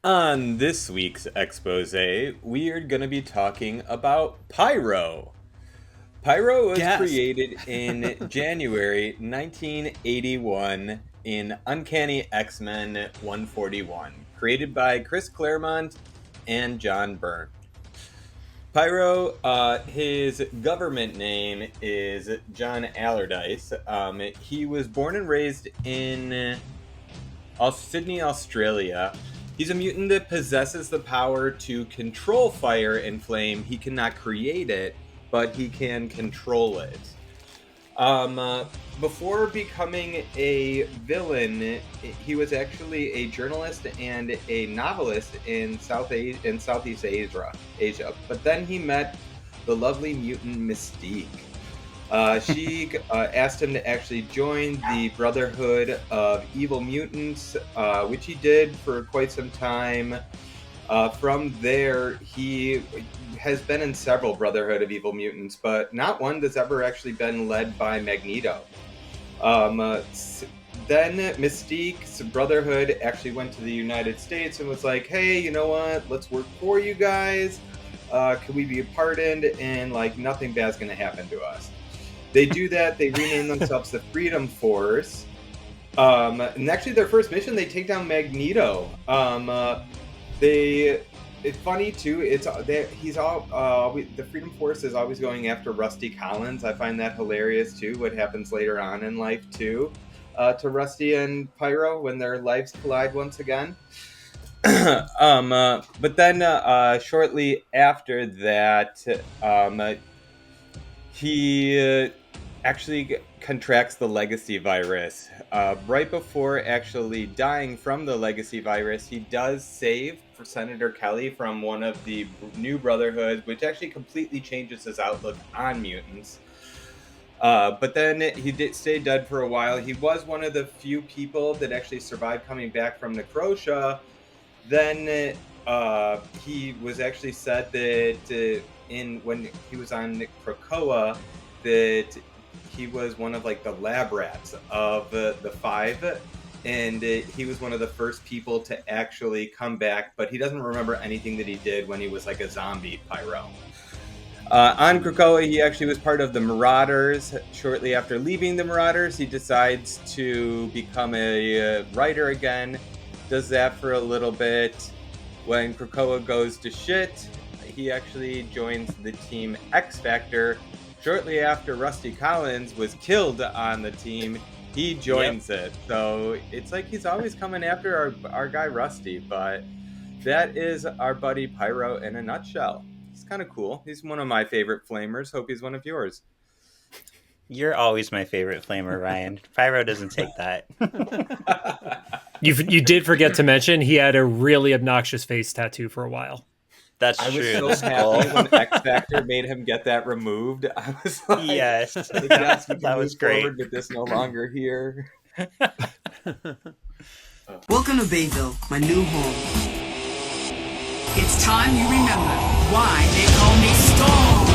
On this week's expose, we are going to be talking about Pyro. Pyro was Gasp. created in January 1981 in Uncanny X-Men 141, created by Chris Claremont and John Byrne. Pyro, his government name is John Allardyce. He was born and raised in Sydney, Australia. He's a mutant that possesses the power to control fire and flame. He cannot create it, but he can control it. Um, uh, Before becoming a villain, he was actually a journalist and a novelist in Southeast Asia. But then he met the lovely mutant Mystique. She asked him to actually join the Brotherhood of Evil Mutants, which he did for quite some time. From there, he has been in several Brotherhood of Evil Mutants, but not one that's ever actually been led by Magneto. Um, uh, then Mystique's Brotherhood actually went to the United States and was like, hey, you know what? Let's work for you guys. Can we be pardoned? And like nothing bad's going to happen to us. They do that. They rename themselves the Freedom Force. And actually, their first mission, they take down Magneto. It's funny too. The Freedom Force is always going after Rusty Collins. I find that hilarious too. What happens later on in life too, to Rusty and Pyro when their lives collide once again. But then shortly after that, he actually contracts the legacy virus. Right before actually dying from the legacy virus, he does save for Senator Kelly from one of the new Brotherhoods, which actually completely changes his outlook on mutants. But then he did stay dead for a while. He was one of the few people that actually survived coming back from Necrosha. Then he was actually said that when he was on Krakoa, that he was one of like the lab rats of the five, and he was one of the first people to actually come back. But he doesn't remember anything that he did when he was like a zombie Pyro. On Krakoa, he actually was part of the Marauders. Shortly after leaving the Marauders, he decides to become a writer again. Does that for a little bit. When Krakoa goes to shit, he actually joins the team X Factor. Shortly after Rusty Collins was killed on the team, he joins it. So it's like he's always coming after our guy Rusty, but that is our buddy Pyro in a nutshell. He's kind of cool. He's one of my favorite flamers. Hope he's one of yours. You're always my favorite flamer, Ryan. Pyro doesn't take that. You did forget to mention he had a really obnoxious face tattoo for a while. That's I true. was so happy when X Factor made him get that removed. I was like, yes, yes, we can that was move great. forward with this no longer here. Welcome to Bayville, my new home. It's time you remember why they call me Storm.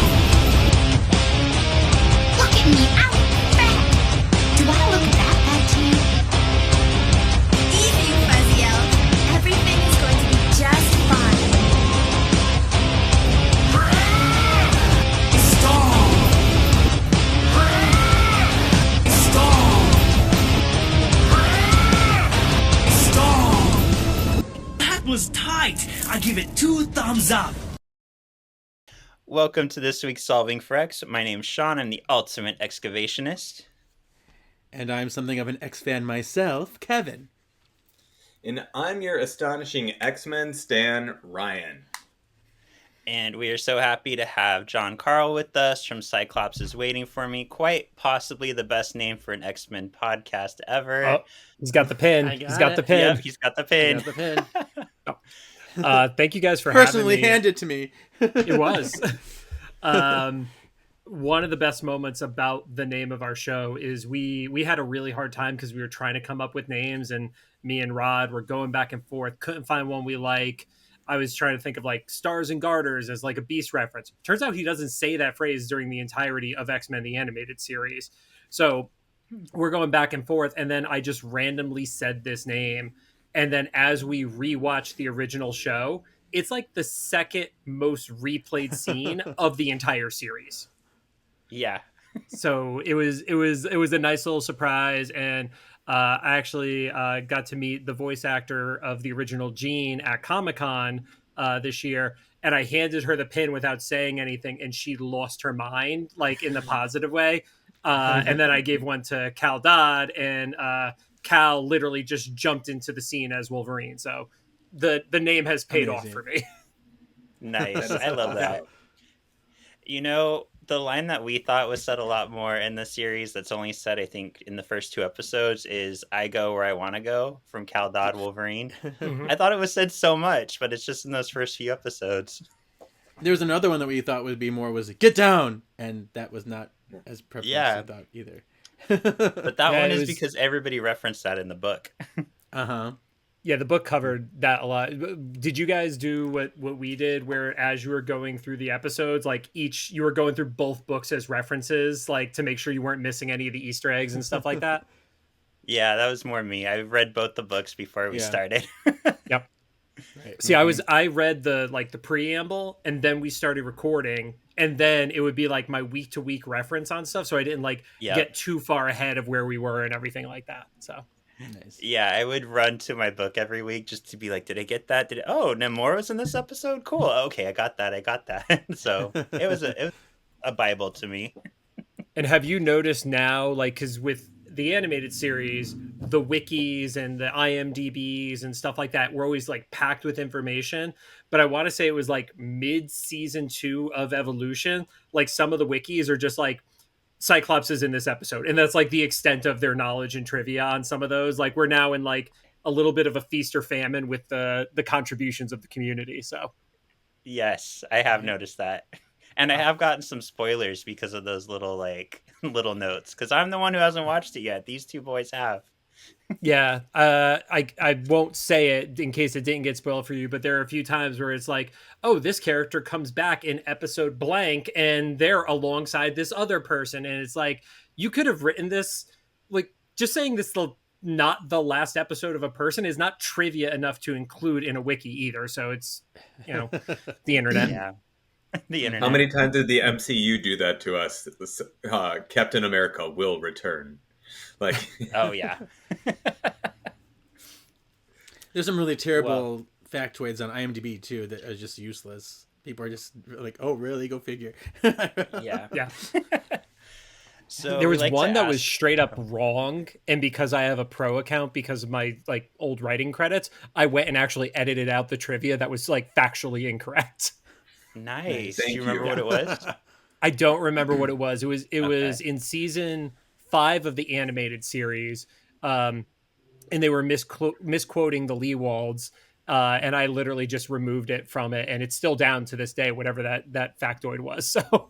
Look at me, I look fat. Do I look that bad to you? Easy, you fuzzy elf. Everything is going to be just fine. Storm. Storm. Storm. That was tight. I give it 2 thumbs up. Welcome to this week's Solving for X. My name's Sean. I'm the ultimate excavationist. And I'm something of an X fan myself, Kevin. And I'm your astonishing X-Men stan, Ryan. And we are so happy to have John Carle with us from Cyclops is Waiting for Me. Quite possibly the best name for an X-Men podcast ever. Oh, he's got the pin. He's got the pin. Yep, he's got the pin. He's got the pin. Thank you guys for personally having me. handed to me. It was. One of the best moments about the name of our show is we had a really hard time because we were trying to come up with names, and me and Rod were going back and forth, couldn't find one we like. I was trying to think of like Stars and Garters as like a Beast reference. Turns out he doesn't say that phrase during the entirety of X-Men the Animated Series. So we're going back and forth, and then I just randomly said this name, And then as we rewatch the original show, it's like the second most replayed scene of the entire series. Yeah. So it was a nice little surprise, and I actually got to meet the voice actor of the original Jean at Comic-Con this year, and I handed her the pin without saying anything, and she lost her mind, like in the positive way. And then I gave one to Cal Dodd, and Cal literally just jumped into the scene as Wolverine. So the name has paid off Amazing. for me. Nice. That is I love awesome. that. You know, the line that we thought was said a lot more in the series that's only said, I think, in the first 2 episodes is I go where I want to go from Cal Dodd Wolverine. Mhm. I thought it was said so much, but it's just in those first few episodes. There was another one that we thought would be more was get down, and that was not as prevalent Yeah. as we thought either. But that Yeah, one it is was- because everybody referenced that in the book. Uh-huh. Yeah, the book covered that a lot. Did you guys do what we did, where as you were going through the episodes, like you were going through both books as references, like to make sure you weren't missing any of the Easter eggs and stuff like that? Yeah, that was more me. I read both the books before we Yeah. started. Yep. Right. See, I read the preamble, and then we started recording, and then it would be like my week to week reference on stuff, so I didn't Yeah. get too far ahead of where we were and everything like that. So Nice. Yeah, I would run to my book every week just to be like, did I get that? Oh, Namor was in this episode? Cool. Okay, I got that. So it was a Bible to me. And have you noticed now, like, because with the animated series, the wikis and the IMDb's and stuff like that were always like packed with information. But I want to say it was like mid season 2 of Evolution. Like some of the wikis are just like Cyclops is in this episode, and that's like the extent of their knowledge and trivia on some of those. Like we're now in like a little bit of a feast or famine with the contributions of the community. So Yes, I have noticed that. And I have gotten some spoilers because of those little little notes. Because I'm the one who hasn't watched it yet. These two boys have. yeah, I won't say it in case it didn't get spoiled for you, but there are a few times where it's like, oh, this character comes back in episode blank, and they're alongside this other person, and it's like you could have written this, like just saying this not the last episode of a person is not trivia enough to include in a wiki either. So it's the internet. Yeah. The internet. How many times did the MCU do that to us? Captain America will return. Like, Oh, yeah. There's some really terrible factoids on IMDb too that are just useless. People are just like, "Oh, really? Go figure." Yeah. Yeah. So There was we like one to that was ask- straight up wrong, and because I have a pro account because of my like old writing credits, I went and actually edited out the trivia that was like factually incorrect. Nice. Thank Do you remember you. what it was? I don't remember what it was. It was Okay. in season 5 of the animated series, and they were misquoting the Leewalds, and I literally just removed it from it, and it's still down to this day, whatever that factoid was. So,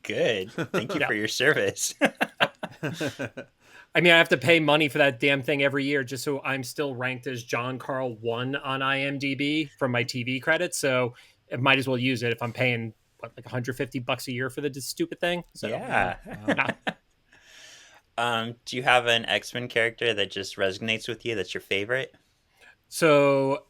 Good. Thank you Yeah. for your service. I mean, I have to pay money for that damn thing every year just so I'm still ranked as John Carle 1 on IMDb from my TV credits. So, I might as well use it if I'm paying like $150 a year for the stupid thing. So, Yeah. Do you have an X-Men character that just resonates with you that's your favorite? So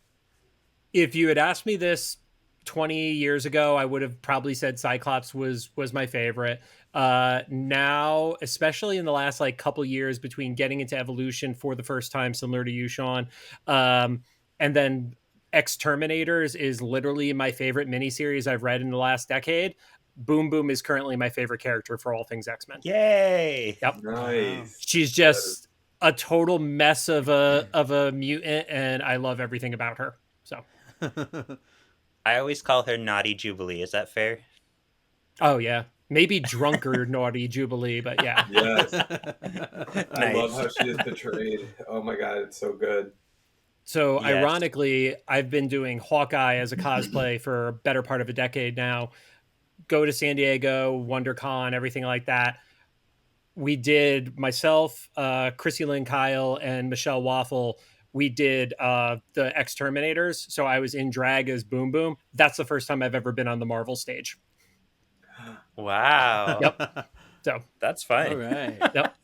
if you had asked me this 20 years ago, I would have probably said Cyclops was my favorite. Now, especially in the last like couple years between getting into Evolution for the first time, similar to you, Sean, and then X-Terminators is literally my favorite miniseries I've read in the last decade. Boom Boom is currently my favorite character for all things X-Men. Yay! Yep. nice. She's just a total mess of a mutant, and I love everything about her. So, I always call her Naughty Jubilee. Is that fair? oh yeah, maybe drunker naughty Jubilee, but yeah. Yes. I Nice. love how she is portrayed. Oh my god, it's so good. So Yes. ironically, I've been doing Hawkeye as a cosplay for a better part of a decade now. Go to San Diego, WonderCon, everything like that. We did myself, Chrissy Lynn Kyle, and Michelle Waffle. We did the X-Terminators. So I was in drag as Boom Boom. That's the first time I've ever been on the Marvel stage. Wow. Yep. So That's fun. All right. yep.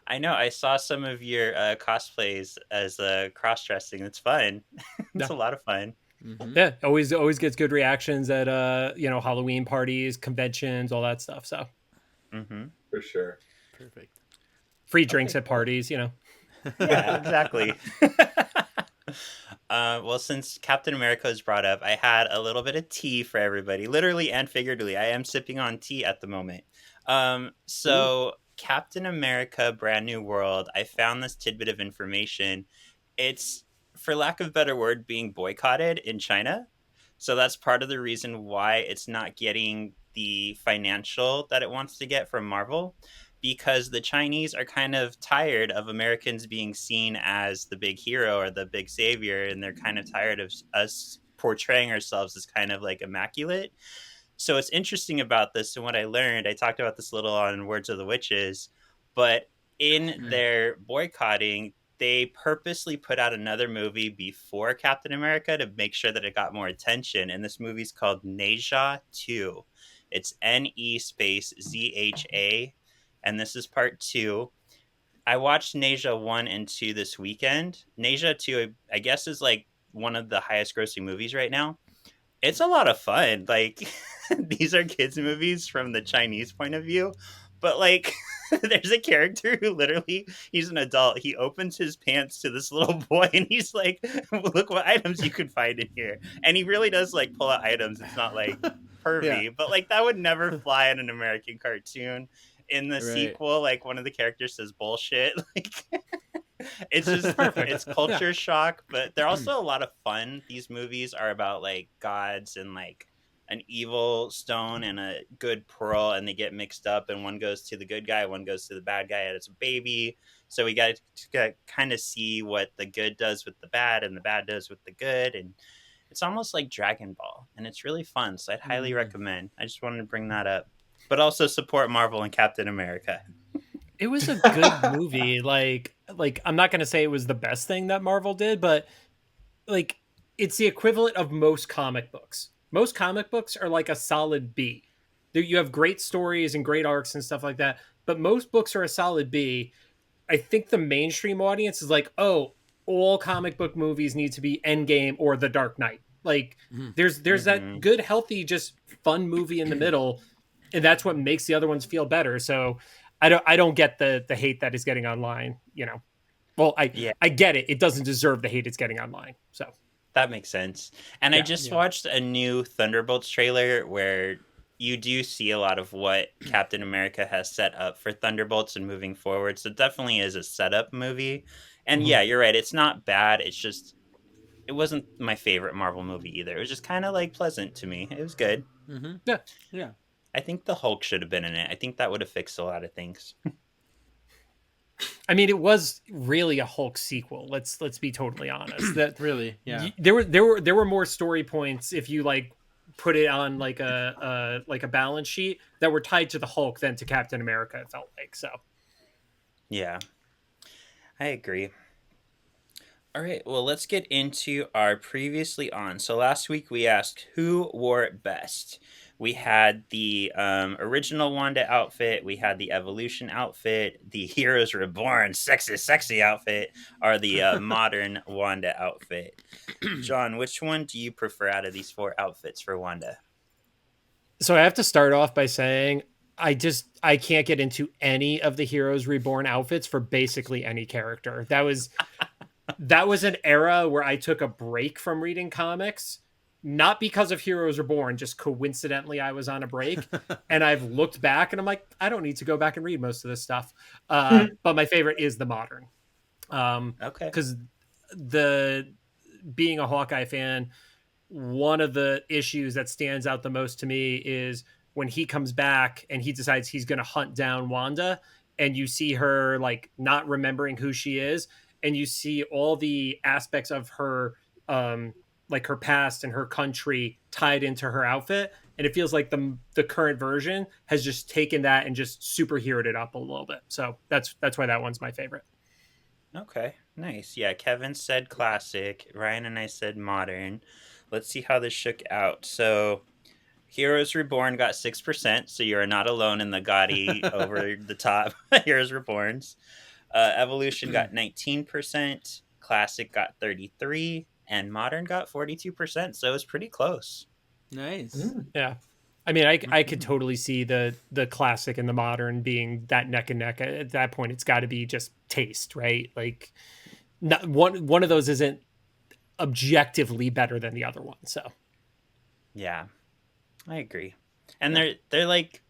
I know. I saw some of your cosplays as cross-dressing. It's fun. It's Yeah. a lot of fun. Yeah, always gets good reactions at Halloween parties, conventions, all that stuff. So Mm-hmm. For sure. Perfect. free drinks Okay, at cool. parties, Yeah, exactly. Well, since Captain America was brought up, I had a little bit of tea for everybody, literally and figuratively. I am sipping on tea at the moment. So Captain America: Brand New World. I found this tidbit of information. It's, for lack of a better word, being boycotted in China. So that's part of the reason why it's not getting the financial that it wants to get from Marvel, because the Chinese are kind of tired of Americans being seen as the big hero or the big savior, and they're kind of tired of us portraying ourselves as kind of like immaculate. So what's interesting about this, and what I learned, I talked about this a little on Words of the Witches, but in their boycotting, they purposely put out another movie before Captain America to make sure that it got more attention. And this movie's called Neja 2. It's NE space ZHA. And this is part 2. I watched Neja 1 and 2 this weekend. Neja 2, I guess, is like one of the highest grossing movies right now. It's a lot of fun. Like, these are kids' movies from the Chinese point of view, but like, there's a character who literally, he's an adult. He opens his pants to this little boy and he's like, look what items you can find in here. And he really does like pull out items. It's not like pervy, but like that would never fly in an American cartoon. In the Right. sequel, like one of the characters says bullshit. Like, it's just Perfect. it's culture shock, but they're also a lot of fun. These movies are about like gods and like an evil stone and a good pearl, and they get mixed up, and one goes to the good guy, one goes to the bad guy, and it's a baby. So we got to kind of see what the good does with the bad and the bad does with the good, and it's almost like Dragon Ball, and it's really fun. So I'd highly recommend. I just wanted to bring that up, but also support Marvel and Captain America. it was a good movie. Like I'm not gonna say it was the best thing that Marvel did, but like it's the equivalent of most comic books. Most comic books are like a solid B. You have great stories and great arcs and stuff like that, but most books are a solid B. I think the mainstream audience is like, oh, all comic book movies need to be Endgame or The Dark Knight. Like there's that good, healthy, just fun movie in the middle, and that's what makes the other ones feel better. So I don't get the hate that is getting online. Well, Yeah. I get it. It doesn't deserve the hate it's getting online. So That makes sense. And I Yeah. just watched a new Thunderbolts trailer where you do see a lot of what Captain America has set up for Thunderbolts and moving forward. So it definitely is a setup movie. And yeah, you're right. It's not bad. It's just, it wasn't my favorite Marvel movie either. It was just kind of like pleasant to me. It was good. yeah, Yeah. I think the Hulk should have been in it. I think that would have fixed a lot of things. I mean, it was really a Hulk sequel. Let's be totally honest. That Really. Yeah. there were more story points if you like put it on like a balance sheet that were tied to the Hulk than to Captain America. It felt like so. Yeah, I agree. All right, well, let's get into our previously on. So last week we asked who wore it best. We had the original Wanda outfit, we had the Evolution outfit, the Heroes Reborn sexy outfit, or the modern Wanda outfit. John, which one do you prefer out of these 4 outfits for Wanda? So I have to start off by saying I can't get into any of the Heroes Reborn outfits for basically any character. That was an era where I took a break from reading comics, not because of Heroes Reborn, just coincidentally I was on a break, and I've looked back and I'm like, I don't need to go back and read most of this stuff. But my favorite is the modern, Okay. because the being a Hawkeye fan, one of the issues that stands out the most to me is when he comes back and he decides he's going to hunt down Wanda, and you see her like not remembering who she is, and you see all the aspects of her like her past and her country tied into her outfit, and it feels like the current version has just taken that and just superheroed it up a little bit. So that's why that one's my favorite. Okay, nice. Yeah, Kevin said classic. Ryan and I said modern. Let's see how this shook out. So, Heroes Reborn got 6%, so you're not alone in the gaudy over the top Heroes Reborns. Evolution got 19%, Classic got 33%, and Modern got 42%. So it's pretty close. Nice. Yeah. I mean, I could totally see the classic and the modern being that neck and neck. At that point, it's got to be just taste, right? Like, not, one of those isn't objectively better than the other one. So, Yeah, I agree. And they're like,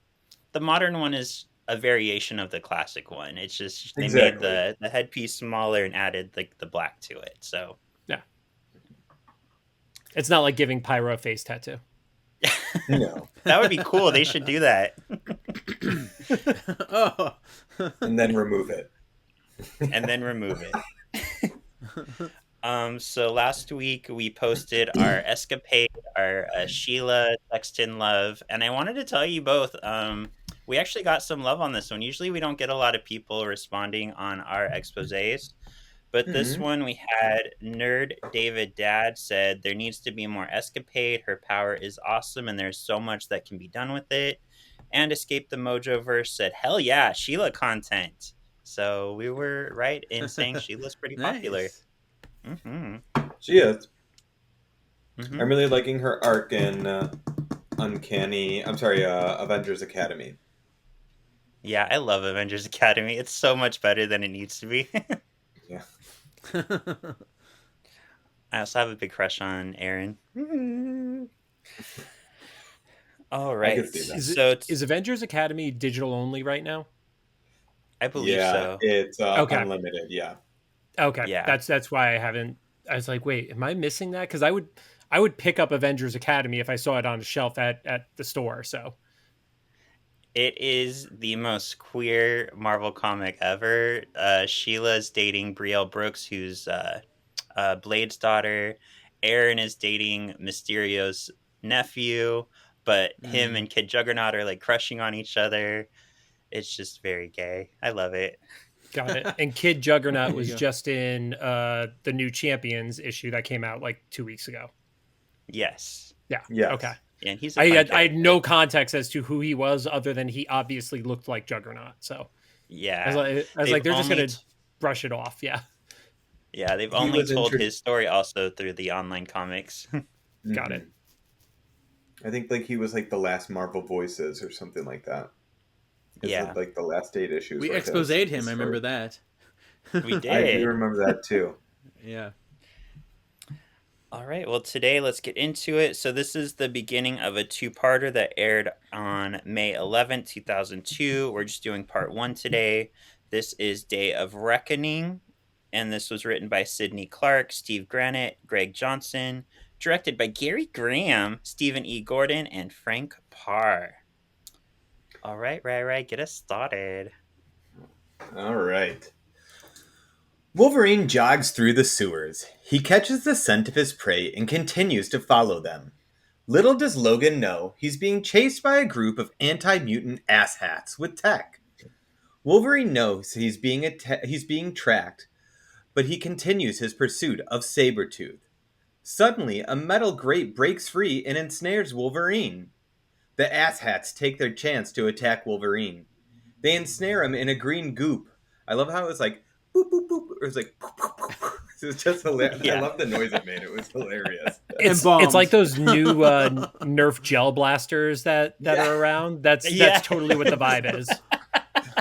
the modern one is a variation of the classic one. It's just they made Exactly. the headpiece smaller and added like the black to it. So yeah. It's not like giving Pyro a face tattoo. No. that would be cool. They should do that. Oh. And then remove it. And then remove it. So last week we posted our escapade, our Sheila Sexton love, and I wanted to tell you both. We actually got some love on this one. Usually we don't get a lot of people responding on our exposés, but this one we had Nerd David Dad said there needs to be more escapade. Her power is awesome, and there's so much that can be done with it. And Escape the Mojoverse said, "Hell yeah, Sheila content." So we were right in saying Sheila's pretty popular. Nice. Mm-hmm. She is. Mm-hmm. I'm really liking her arc in Avengers Academy. Yeah, I love Avengers Academy. It's so much better than it needs to be. Yeah. I also have a big crush on Aaron. All right. I can see that. Is Avengers Academy digital only right now? I believe Yeah, so. it's Okay. unlimited. Yeah. Okay, Yeah. that's why I haven't. I was like, wait, am I missing that? Because I would pick up Avengers Academy if I saw it on a shelf at the store. So It is the most queer Marvel comic ever. Sheila's dating Brielle Brooks, who's Blade's daughter. Aaron is dating Mysterio's nephew, but him and Kid Juggernaut are like crushing on each other. It's just very gay. I love it. got it. And Kid Juggernaut There you was go. just in the new Champions issue that came out like 2 weeks ago. Yes. Yeah. Yes. Okay. And he's a I fun had character. no context as to who he was, other than he obviously looked like Juggernaut. So Yeah. I was They've like, they're just only gonna brush it off. Yeah. Yeah, they've He only was told his story also through the online comics. Got it. I think like he was like the last Marvel Voices or something like that. Yeah. Like the last 8 issues. We were his- exposed his him. I remember that. We I did. do remember that too. Yeah. All right, well, today let's get into it. So, this is the beginning of a two-parter that aired on May 11th, 2002. We're just doing part 1 today. This is Day of Reckoning, and this was written by Sidney Clark, Steve Granite, Greg Johnson, directed by Gary Graham, Stephen E. Gordon, and Frank Parr. All right, get us started. All right. Wolverine jogs through the sewers. He catches the scent of his prey and continues to follow them. Little does Logan know he's being chased by a group of anti-mutant asshats with tech. Wolverine knows he's being tracked, but he continues his pursuit of Sabretooth. Suddenly, a metal grate breaks free and ensnares Wolverine. The asshats take their chance to attack Wolverine. They ensnare him in a green goop. I love how it was like boop boop boop. It was like boop, boop, boop, boop. It was just hilarious. Yeah. I love the noise it made. It was hilarious. It's bombs. like those new Nerf gel blasters that Yeah. are around. That's Yeah. totally what the vibe is.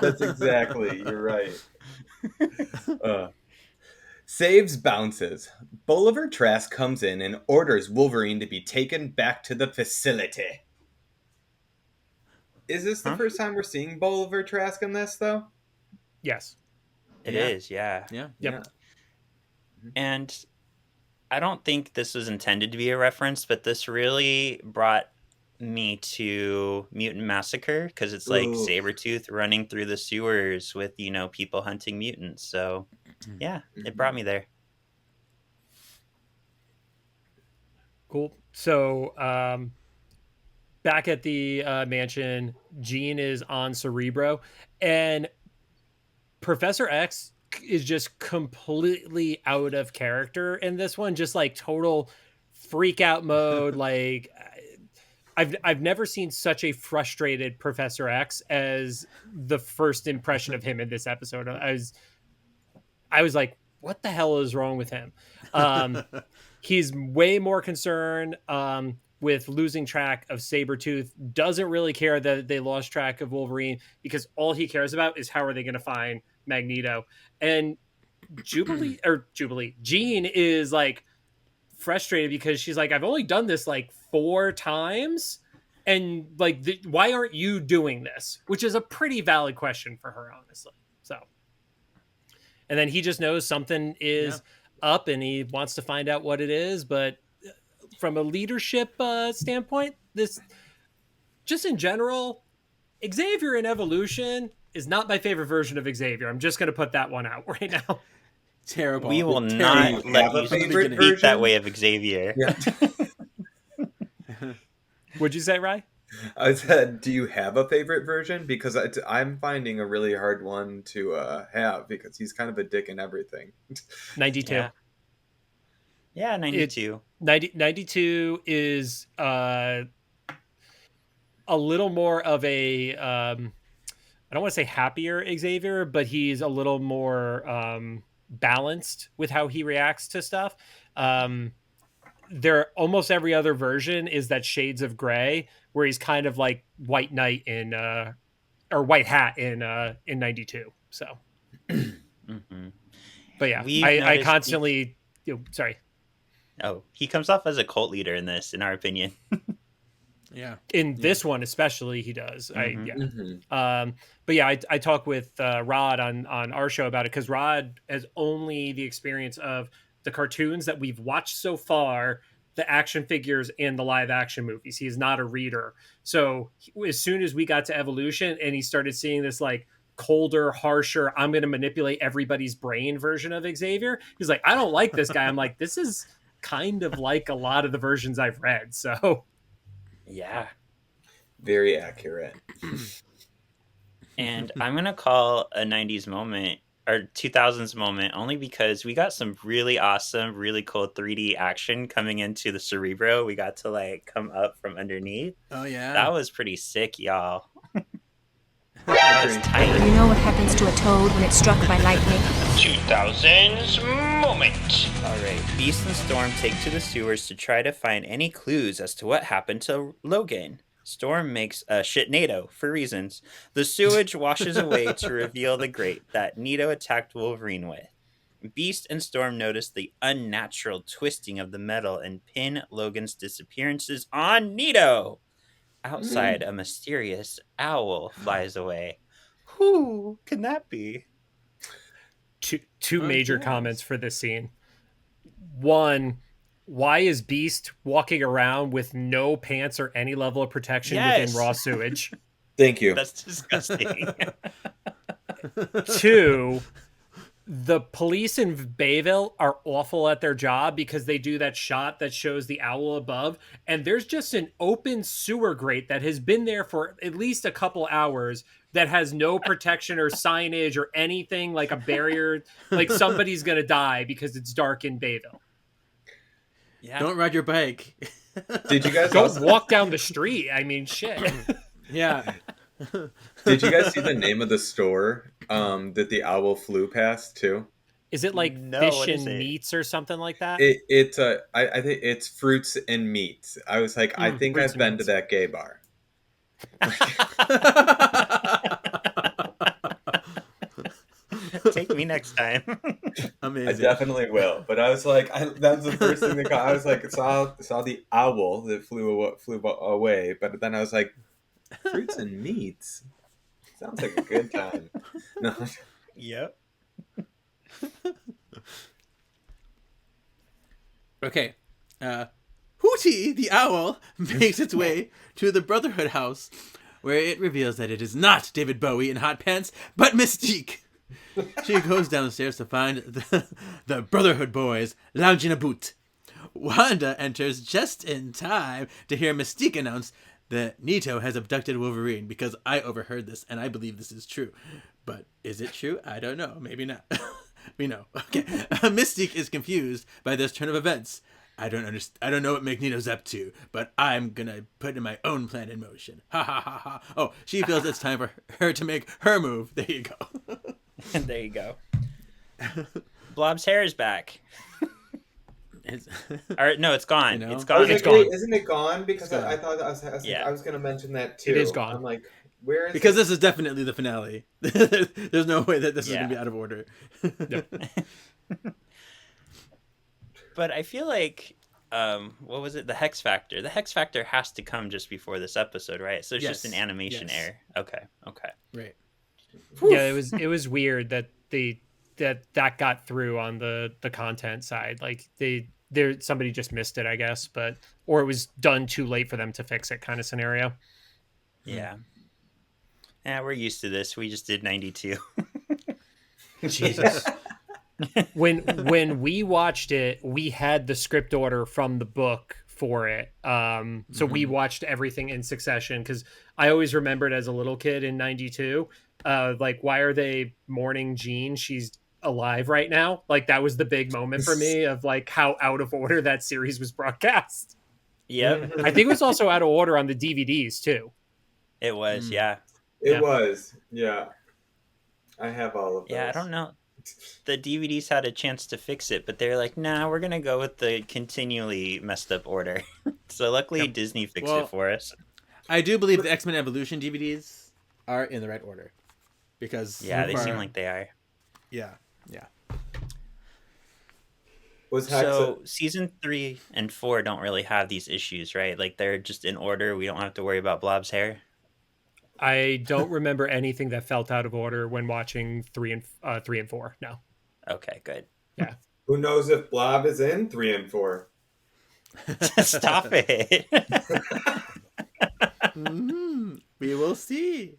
That's exactly. You're right. Saves bounces. Boliver Trask comes in and orders Wolverine to be taken back to the facility. Is this the Huh? first time we're seeing Boliver Trask in this, though? Yes. It Yeah. is, yeah. Yeah. Yep. And I don't think this was intended to be a reference, but this really brought me to Mutant Massacre because it's like Ooh. Sabretooth running through the sewers with, people hunting mutants. So, yeah, it brought me there. Cool. So, back at the mansion, Jean is on Cerebro, and Professor X is just completely out of character in this one. Just like total freak out mode. Like, I've never seen such a frustrated Professor X as the first impression of him in this episode. I was like, what the hell is wrong with him? He's way more concerned with losing track of Sabretooth, doesn't really care that they lost track of Wolverine, because all he cares about is how are they going to find Magneto. And Jean is like frustrated because she's like, I've only done this like 4 times, and like why aren't you doing this, which is a pretty valid question for her, honestly. So, and then he just knows something is up and he wants to find out what it is. But from a leadership standpoint, this just in general, Xavier in Evolution is not my favorite version of Xavier. I'm just going to put that one out right now. Terrible. We will Terrible. not let you favorite speak version? that way of Xavier. Yeah. What'd you say, Rye? I said, do you have a favorite version? Because I'm finding a really hard one to have, because he's kind of a dick in everything. 92. Yeah, 92. 92 is a little more of a I don't want to say happier Xavier, but he's a little more balanced with how he reacts to stuff. There, almost every other version is that shades of gray, where he's kind of like White Knight in or White Hat in 92. So, Mm-hmm. but yeah, We've I noticed constantly sorry. Oh, he comes off as a cult leader in this, in our opinion. Yeah. In this one especially, he does. Mhm. But yeah, I talk with Rod on our show about it, because Rod has only the experience of the cartoons that we've watched so far, the action figures, and the live action movies. He is not a reader. So as soon as we got to Evolution and he started seeing this like colder, harsher, I'm going to manipulate everybody's brain version of Xavier, he's like, I don't like this guy. I'm like, this is kind of like a lot of the versions I've read. So Yeah. Very accurate. And I'm going to call a 90s moment or 2000s moment only because we got some really awesome, really cool 3D action coming into the Cerebro. We got to like come up from underneath. Oh yeah. That was pretty sick, y'all. That was tight. You know what happens to a toad when it's struck by lightning? 2000s moment. All right. Beast and Storm take to the sewers to try to find any clues as to what happened to Logan. Storm makes a shitnado for reasons. The sewage washes away to reveal the grate that Nito attacked Wolverine with. Beast and Storm notice the unnatural twisting of the metal and pin Logan's disappearances on Nito. Outside, a mysterious owl flies away. Who can that be? two major yes. comments for this scene. One, why is Beast walking around with no pants or any level of protection within raw sewage? Thank you. That's disgusting. 2, the police in Bayville are awful at their job because they do that shot that shows the owl above, and there's just an open sewer grate that has been there for at least a couple hours that has no protection or signage or anything like a barrier. Like somebody's going to die because it's dark in Bayville. Yeah. Don't ride your bike. Did you guys Don't walk down the street. I mean, shit. Yeah. Did you guys see the name of the store that the owl flew past too? Is it like No, fish what is and it? meats or something like that? I think it's fruits and meats. I was like, I think Fruits I've and been meats. to that gay bar. Take me next time. Amazing. I definitely will. But I was like, that was the first thing that caught. I was like, saw the owl that flew away. But then I was like, fruits and meats sounds like a good time. No. Yep. Okay. Hootie the owl makes its way to the Brotherhood house, where it reveals that it is not David Bowie in hot pants, but Mystique. She goes downstairs to find the Brotherhood boys lounging about. Wanda enters just in time to hear Mystique announce that Nito has abducted Wolverine, because I overheard this and I believe this is true. But is it true? I don't know. Maybe not. We know. Okay. Mystique is confused by this turn of events. I don't understand. I don't know what Magneto's up to, but I'm gonna put my own plan in motion. Ha ha ha ha. Oh, she feels it's time for her to make her move. There you go. There you go. Blob's hair is back. It's- Or no, it's gone. You know? It's I was gone. like, gone. wait, isn't it gone? Because It's gone. I thought I was going to mention that too. It is gone. I'm like, where is Because it? this is definitely the finale. There's no way that this is Yeah. going to be out of order. But I feel like, what was it? The Hex Factor. The Hex Factor has to come just before this episode, right? So it's just Yes. an animation Yes. error. Okay. Right. Yeah, it was weird that that got through on the content side. Like somebody just missed it, I guess, or it was done too late for them to fix it, kind of scenario. Yeah. Yeah, we're used to this. We just did 92. Jesus. When we watched it, we had the script order from the book for it. So we watched everything in succession because I always remembered as a little kid in 92, like, why are they mourning Jean? She's alive right now. Like, that was the big moment for me of like how out of order that series was broadcast. Yep, I think it was also out of order on the DVDs too. it was. Yeah. It was. Yeah. I have all of those. Yeah, I don't know. The DVDs had a chance to fix it, but they're like, nah, we're going to go with the continually messed up order. So luckily Disney fixed Well, it for us. I do believe the X-Men Evolution DVDs are in the right order. Because Yeah, so they far- seem like they are. Yeah. Was Hex So season 3 and 4 don't really have these issues, right? Like they're just in order. We don't have to worry about Blob's hair. I don't remember anything that felt out of order when watching 3 and 4. No. Okay, good. who knows if Blob is in 3 and 4? Stop it. We will see.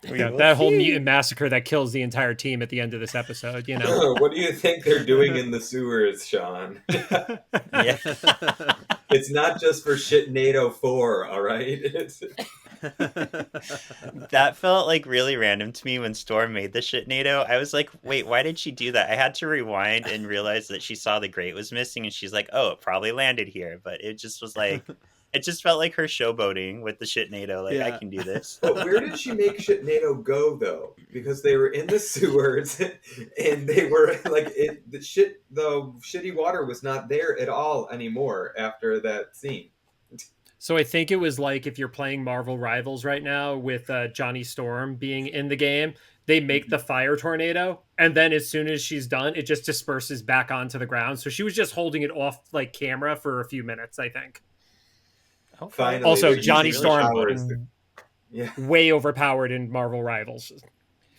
Yeah, that whole mutant massacre that kills the entire team at the end of this episode, you know. What do you think they're doing in the sewers, Sean? Yeah. It's not just for shit NATO 4, all right? It's... That felt like really random to me when Storm made the shit NATO. I was like, wait, why did she do that? I had to rewind and realize that she saw the grate was missing and she's like, oh, it probably landed here. But it just was like, it just felt like her showboating with the shit NATO. Like, I Yeah. can do this. But where did she make shit NATO go, though? Because they were in the sewers and they were like, the shitty water was not there at all anymore after that scene. So I think it was like if you're playing Marvel Rivals right now with Johnny Storm being in the game, they make the fire tornado, and then as soon as she's done, it just disperses back onto the ground. So she was just holding it off like camera for a few minutes, I think. Okay. Finally, Also, they're Johnny using Storm powers to- Yeah. way overpowered in Marvel Rivals.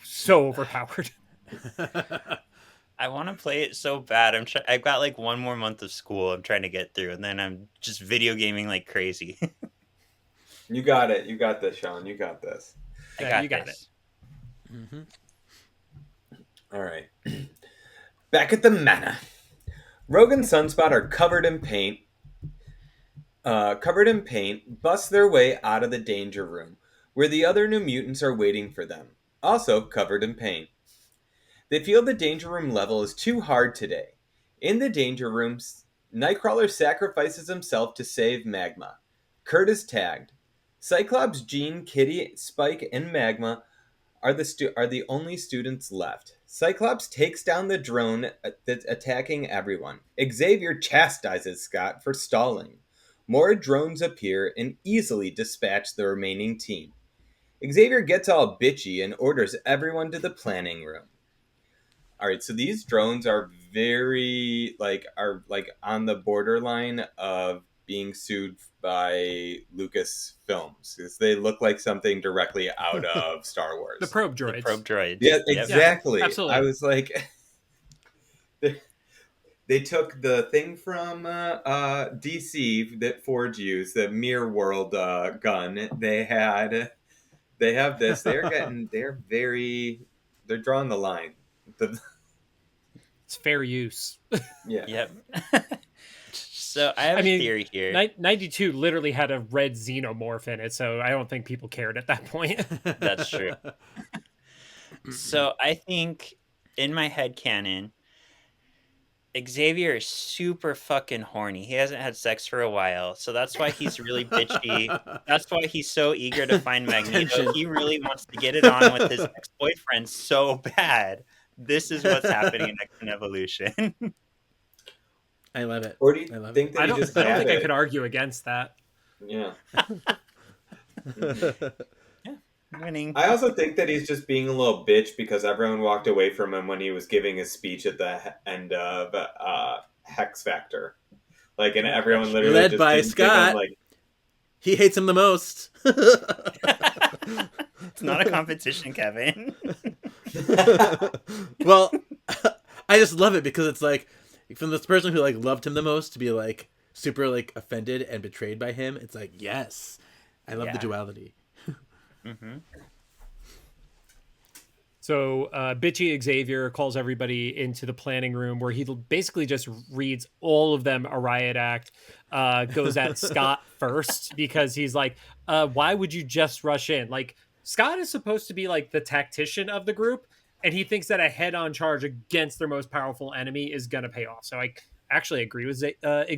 So overpowered. I want to play it so bad. I've got like one more month of school I'm trying to get through, and then I'm just video gaming like crazy. You got it. You got this, Sean. You got this. Yeah, you got this. All right. Back at the manor, Rogue and Sunspot are covered in paint, bust their way out of the danger room, where the other New Mutants are waiting for them, also covered in paint. They feel the danger room level is too hard today. In the danger rooms, Nightcrawler sacrifices himself to save Magma. Kurt is tagged. Cyclops, Jean, Kitty, Spike, and Magma are the only students left. Cyclops takes down the drone that's attacking everyone. Xavier chastises Scott for stalling. More drones appear and easily dispatch the remaining team. Xavier gets all bitchy and orders everyone to the planning room. All right, so these drones are very are on the borderline of being sued by Lucasfilms because they look like something directly out of Star Wars. The probe droids. The probe droids. Yeah, Yep. exactly. Yeah, absolutely. I was like, they took the thing from DC that Forge used, the Mirror World gun. They have this. They're drawing the line. It's fair use. Yeah. Yep. So I have a theory here. 92 literally had a red xenomorph in it, so I don't think people cared at that point. That's true. So I think in my head canon, Xavier is super fucking horny. He hasn't had sex for a while, so that's why he's really bitchy. That's why he's so eager to find Magneto. Attention. He really wants to get it on with his ex-boyfriend so bad. This is what's happening in X-Men Evolution. I love it. Or do you I love think that I he don't just I don't had think I it? could argue against that. Yeah. Yeah, winning. I also think that he's just being a little bitch because everyone walked away from him when he was giving his speech at the end of Hex Factor. Like, and everyone literally Led just by didn't give him, Scott. like... He hates him the most. It's not a competition, Kevin. Well, I just love it because it's like from this person who like loved him the most to be like super like offended and betrayed by him. It's like, yes, I love the duality. Mm-hmm. So bitchy Xavier calls everybody into the planning room where he basically just reads all of them a riot act, goes at Scott first because he's like, why would you just rush in? Like, Scott is supposed to be like the tactician of the group, and he thinks that a head-on charge against their most powerful enemy is going to pay off. So I actually agree with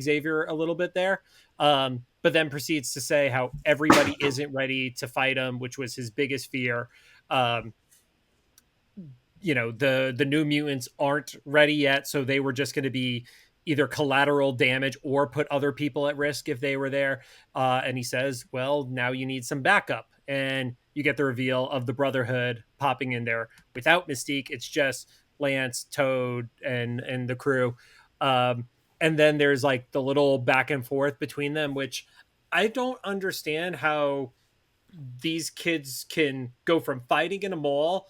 Xavier a little bit there. But then proceeds to say how everybody isn't ready to fight him, which was his biggest fear. The New Mutants aren't ready yet, so they were just going to be either collateral damage or put other people at risk if they were there. And he says, well, now you need some backup. And you get the reveal of the Brotherhood popping in there without Mystique. It's just Lance, Toad, and the crew. And then there's like the little back and forth between them, which I don't understand how these kids can go from fighting in a mall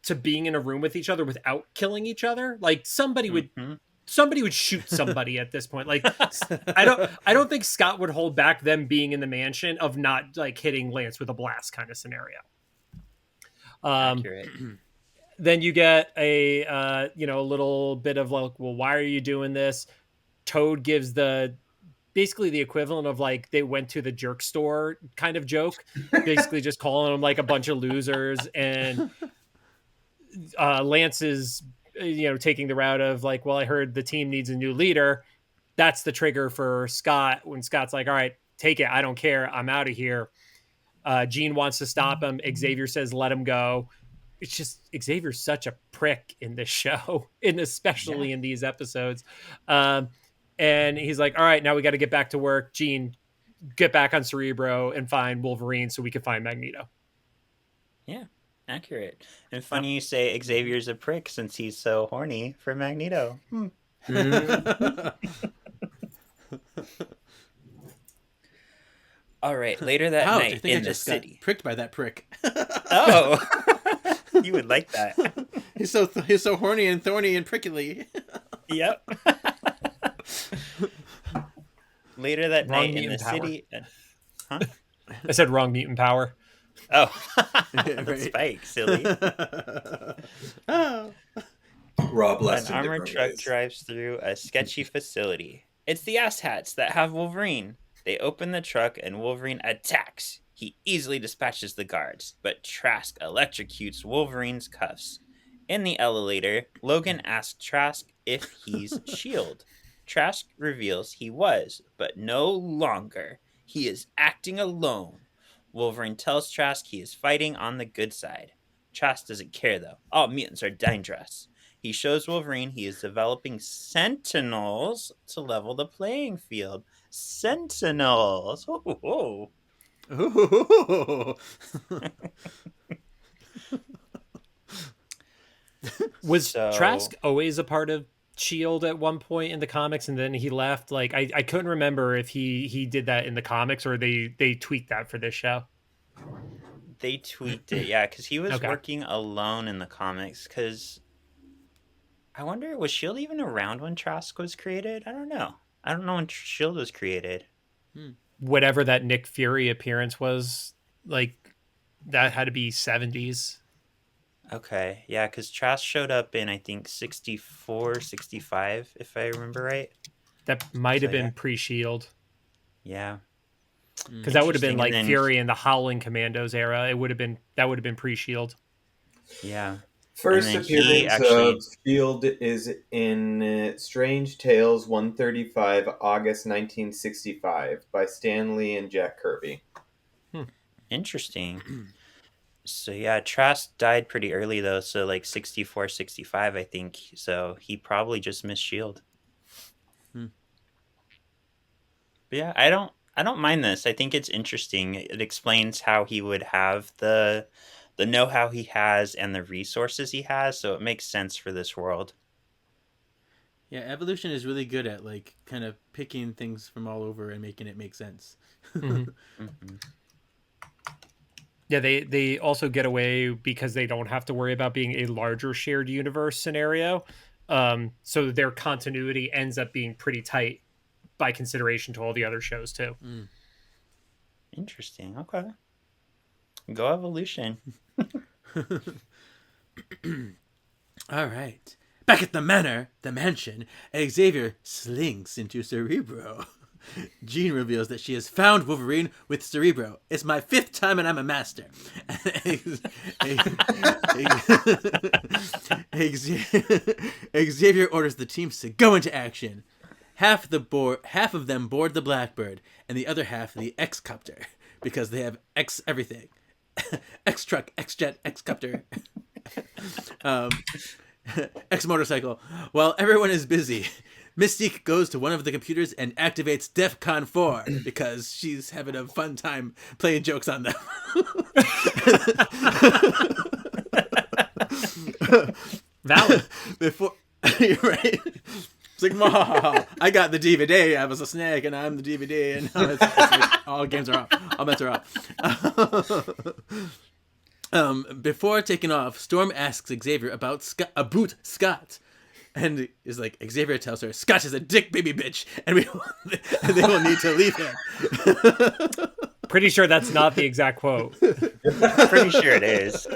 to being in a room with each other without killing each other. Like somebody would shoot somebody at this point. Like I don't think Scott would hold back them being in the mansion of not like hitting Lance with a blast kind of scenario. Accurate. Then you get a little bit of like, well, why are you doing this? Toad gives basically the equivalent of like they went to the jerk store kind of joke, basically just calling them like a bunch of losers. And Lance is taking the route of like, well, I heard the team needs a new leader. That's the trigger for Scott when Scott's like, all right, take it, I don't care, I'm out of here. Jean wants to stop him. Xavier says let him go. It's just Xavier's such a prick in this show, and especially in these episodes. And he's like, all right, now we got to get back to work. Jean, get back on Cerebro and find Wolverine so we can find Magneto. Yeah, accurate. And funny you say Xavier's a prick since he's so horny for Magneto. All right, later that Ouch, night I think in I the just city. got pricked by that prick. Oh, you would like that. He's so horny and thorny and prickly. Yep. Later that Wrong night in the mutant power. city. Huh? I said wrong mutant power. Oh, Yeah, right. Spike, silly. Oh. Rob less An armored truck drives through a sketchy facility. It's the asshats that have Wolverine. They open the truck and Wolverine attacks. He easily dispatches the guards, but Trask electrocutes Wolverine's cuffs. In the elevator, Logan asks Trask if he's S.H.I.E.L.D. Trask reveals he was, but no longer. He is acting alone. Wolverine tells Trask he is fighting on the good side. Trask doesn't care though. All mutants are dangerous. He shows Wolverine he is developing sentinels to level the playing field. Sentinels! Oh. Ooh. Was So- Trask always a part of Shield at one point in the comics, and then he left? Like I couldn't remember if he did that in the comics or they tweaked that for this show. They tweaked it, yeah, because he was Okay. working alone in the comics. Because I wonder, was S.H.I.E.L.D. even around when Trask was created? I don't know. I don't know when S.H.I.E.L.D. was created. Whatever that Nick Fury appearance was, like that had to be 70s. Okay, yeah, because Trask showed up in, I think, 64, 65, if I remember right. That might have So, been yeah. pre-Shield, Yeah. because that would have been Interesting, like and then- Fury in the Howling Commandos era. That would have been pre-Shield. Yeah. First And then he appearance actually- of S.H.I.E.L.D. is in Strange Tales 135, August 1965, by Stan Lee and Jack Kirby. Interesting. So yeah, Trask died pretty early though, so like 64, 65, I think. So he probably just missed Shield. Hmm. But yeah, I don't mind this. I think it's interesting. It explains how he would have the know-how he has and the resources he has, so it makes sense for this world. Yeah, evolution is really good at like kind of picking things from all over and making it make sense. Mhm. Hmm. Yeah, they also get away because they don't have to worry about being a larger shared universe scenario. So their continuity ends up being pretty tight by consideration to all the other shows too. Mm. Interesting. Okay. Go evolution. All right. Back at the mansion, Xavier slinks into Cerebro. Jean reveals that she has found Wolverine with Cerebro. It's my 5th time and I'm a master. Xavier orders the teams to go into action. Half of them board the Blackbird, and the other half the X-Copter, because they have X everything. X truck, X jet, X copter. X motorcycle. While everyone is busy, Mystique goes to one of the computers and activates DEFCON 4 because she's having a fun time playing jokes on them. Valid. Before you're right. It's like, "Ma, I got the DVD. I was a snake, and I'm the DVD." And now it's like, all games are off. All bets are off. Before taking off, Storm asks Xavier about Scott. And is like, Xavier tells her, Scott is a dick baby bitch, and they will need to leave him. Pretty sure that's not the exact quote. Pretty sure it is.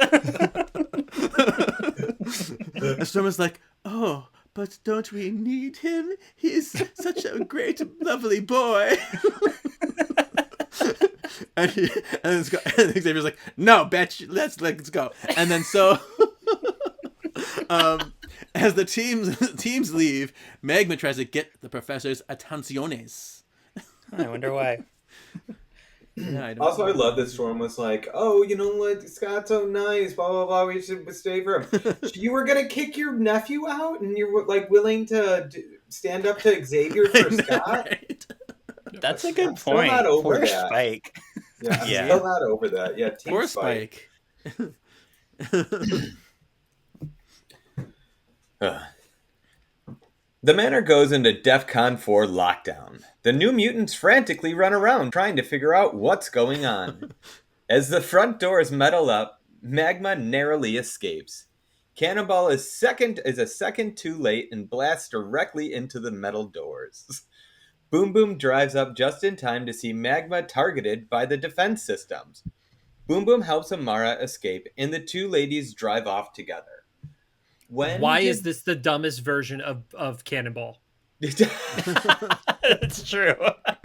And Storm is like, "Oh, but don't we need him? He's such a great, lovely boy." and Xavier's like, "No, bitch, let's go." And then so, as the teams leave, Magma tries to get the professor's attenciones. I wonder why. Yeah, I don't Also, know. I love that Storm was like, "Oh, you know what? Scott's so nice. Blah blah blah. We should stay for him." You were gonna kick your nephew out, and you were like willing to stand up to Xavier for Scott. Right? That's a good I'm still point. not over Poor that. Spike. Yeah, I'm Yeah. still not over that. Yeah, Team Poor Spike. Spike. The manor goes into DEFCON 4 lockdown. The New Mutants frantically run around trying to figure out what's going on. As the front doors metal up, Magma narrowly escapes. Cannonball is a second too late and blasts directly into the metal doors. Boom Boom drives up just in time to see Magma targeted by the defense systems. Boom Boom helps Amara escape, and the two ladies drive off together. Why is this the dumbest version of Cannonball? That's true.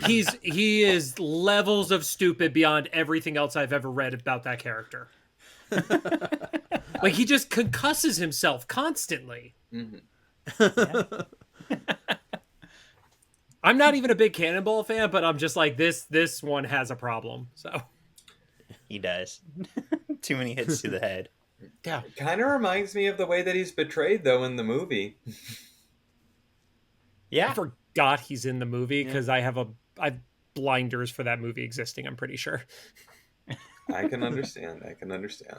He is levels of stupid beyond everything else I've ever read about that character. Like, he just concusses himself constantly. Mhm. I'm not even a big Cannonball fan, but I'm just like, this one has a problem. So He does. Too many hits to the head. yeah, Kind of reminds me of the way that he's portrayed, though, in the movie. I Yeah. forgot he's in the movie because I have blinders for that movie existing. I'm pretty sure. I can understand.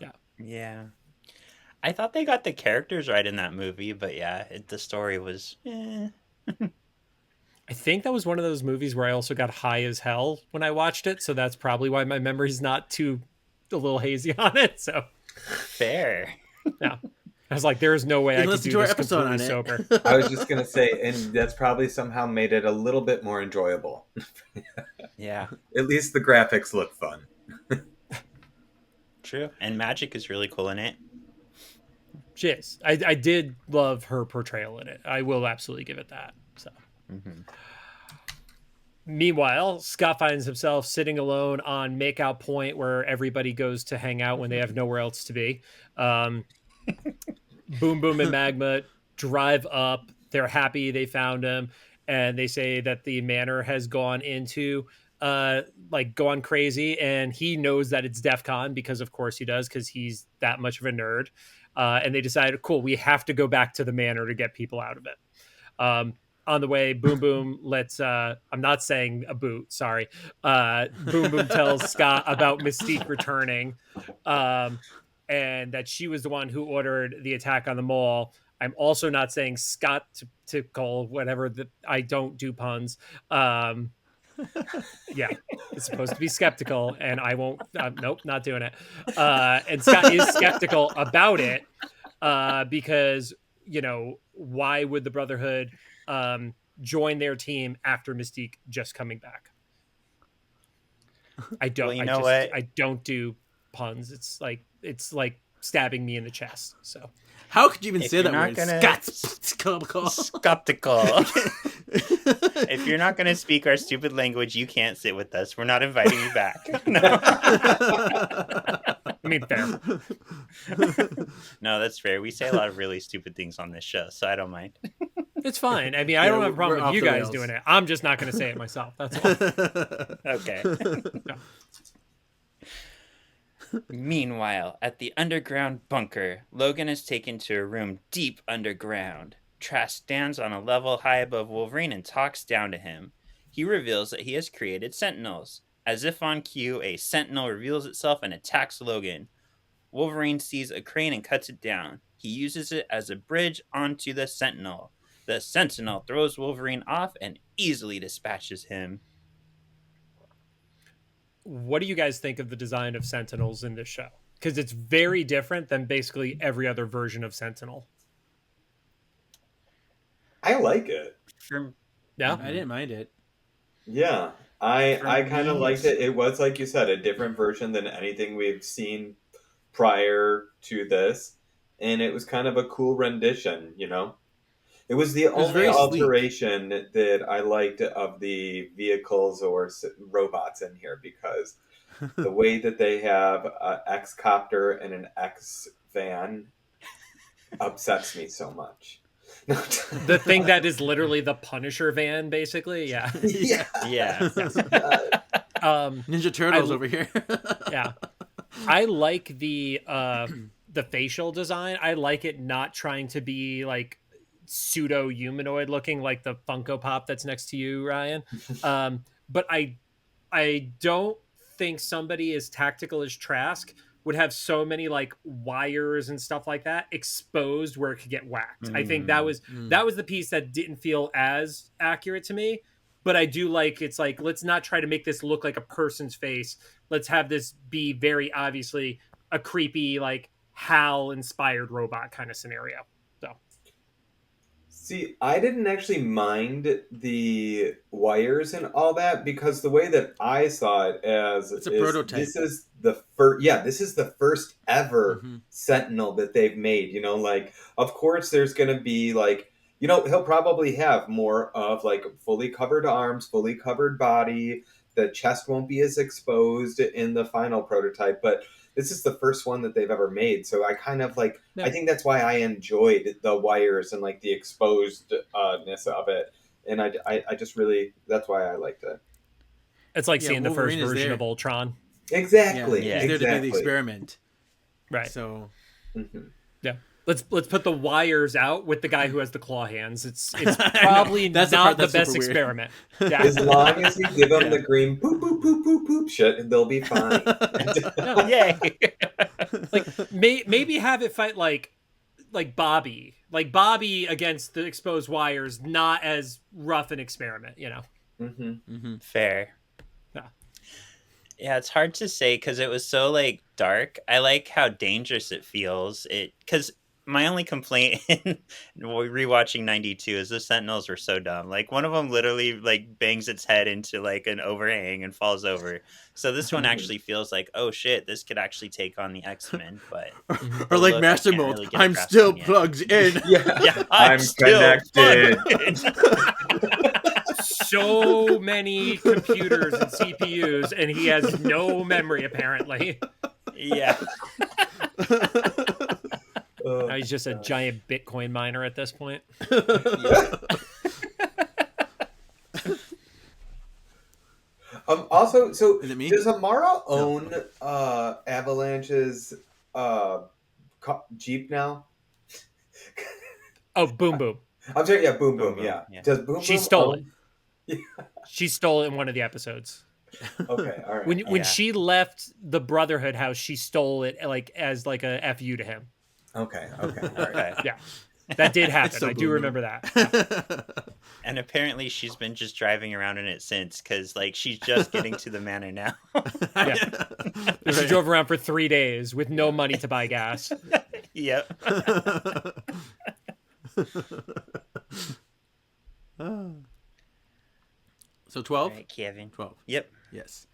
Yeah. Yeah. I thought they got the characters right in that movie, but yeah, the story was I think that was one of those movies where I also got high as hell when I watched it, so that's probably why my memory's not too a little hazy on it. So fair. yeah, I was like, there's no way I could Listen do to our this episode completely on it. sober. I was just going to say, and that's probably somehow made it a little bit more enjoyable. Yeah, At least the graphics look fun. true. And magic is really cool in it. She is. I did love her portrayal in it. I will absolutely give it that. So. Mm-hmm. Meanwhile, Scott finds himself sitting alone on Makeout Point, where everybody goes to hang out when they have nowhere else to be. Boom Boom and Magma drive up. They're happy they found him, and they say that the manor has gone into like gone crazy, and he knows that it's DEF CON because of course he does, because he's that much of a nerd. And they decided, cool, we have to go back to the manor to get people out of it. On the way, Boom Boom lets I'm not saying a boot, sorry. Boom Boom tells Scott about Mystique returning, and that she was the one who ordered the attack on the mall. I'm also not saying Scott to call whatever, that I don't do puns. Yeah, it's supposed to be skeptical, and I won't. Nope, not doing it. And Scott is skeptical about it, because why would the Brotherhood join their team after Mystique just coming back? I don't. Well, what? I don't do puns. It's like stabbing me in the chest. So How could you even If say you're that not word? gonna- Skeptical. Skeptical. If you're not going to speak our stupid language, you can't sit with us. We're not inviting you back. No. I mean, fair. No, that's fair. We say a lot of really stupid things on this show, so I don't mind. It's fine. I mean, I don't have a problem we're with off you the guys rails. doing it. I'm just not going to say it myself. That's all. Okay. Meanwhile, at the underground bunker, Logan is taken to a room deep underground. Trask stands on a level high above Wolverine and talks down to him. He reveals that he has created sentinels. As if on cue, a sentinel reveals itself and attacks Logan. Wolverine sees a crane and cuts it down. He uses it as a bridge onto the sentinel. The sentinel throws Wolverine off and easily dispatches him. What do you guys think of the design of Sentinels in this show? Because it's very different than basically every other version of Sentinel. I like it. Yeah. I didn't mind it. Yeah, I For kind of me, liked it. It was, like you said, a different version than anything we've seen prior to this, and it was kind of a cool rendition. It was the was only very sleek. alteration that I liked of the vehicles or robots in here, because the way that they have an X-copter and an X-van upsets me so much. The thing that is literally the Punisher van, basically. Yeah. Yeah. Yeah. Ninja Turtles I- over here. Yeah. I like the facial design. I like it not trying to be like pseudo humanoid looking like the Funko Pop that's next to you, Ryan. But I don't think somebody as tactical as Trask would have so many like wires and stuff like that exposed where it could get whacked. I think that was the piece that didn't feel as accurate to me. But I do like, it's like, let's not try to make this look like a person's face. Let's have this be very obviously a creepy, like HAL inspired robot kind of scenario. So See, I didn't actually mind the wires and all that, because the way that I saw it as It's a is prototype. this is the first, this is the first ever Mhm. Sentinel that they've made. Like, of course, there's gonna be like, he'll probably have more of like fully covered arms, fully covered body. The chest won't be as exposed in the final prototype, but this is the first one that they've ever made. So I kind of like, Yeah. I think that's why I enjoyed the wires and like the exposedness of it. And I just really, that's why I liked it. it's like Yeah, seeing the first Wolverine is version there. of Ultron. Exactly. Yeah. He's there to be the Exactly. experiment. Right. So Mhm. Yeah. Let's put the wires out with the guy who has the claw hands. It's probably That's the not part the that's best super weird. experiment. Yeah. As long as you give them Yeah. the green poop, poop, poop, poop, poop shit, they'll be fine. Yay. Like maybe have it fight like Bobby against the exposed wires, not as rough an experiment, Mm-hmm. Fair. Yeah. Yeah, it's hard to say because it was so like dark. I like how dangerous it feels. Because my only complaint in rewatching 92 is the Sentinels were so dumb. Like one of them literally like bangs its head into like an overhang and falls over. So this one actually feels like, oh shit, this could actually take on the X-Men. But or like look, I Master can't Mold, really get a I'm grasp still on yet. plugged in. Yeah, I'm still connected. plugged in. So many computers and CPUs, and he has no memory apparently. Yeah. Now he's just a giant Bitcoin miner at this point. Also, so Is it me? does Amara own Avalanche's Jeep now? Oh, Boom Boom. I'm sorry, yeah, Boom Boom Boom, Boom, yeah. yeah. Does Boom She Boom stole own... She stole it in one of the episodes. Okay, all right. When Yeah. she left the Brotherhood house, she stole it like as like a fu to him. Okay, all right. Okay. Yeah, that did happen. It's so I do Boom remember Boom. that. And apparently she's been just driving around in it since, because like she's just getting to the manor now. Yeah. She Right. drove around for 3 days with no money to buy gas. Yep. So 12? All right, Kevin. 12. Yep. Yes.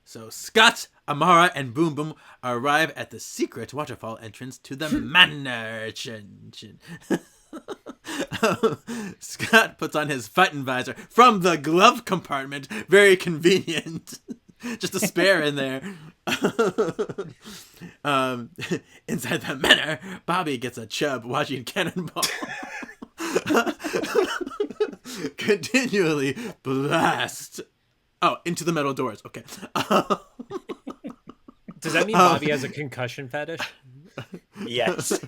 So Scott, Amara, and Boom Boom arrive at the secret waterfall entrance to the manor. Scott puts on his fighting visor from the glove compartment. Very convenient. Just a spare in there. Inside the manor, Bobby gets a chub watching Cannonball continually blast. Oh, into the metal doors. Okay. Does that mean Bobby has a concussion fetish? Yes.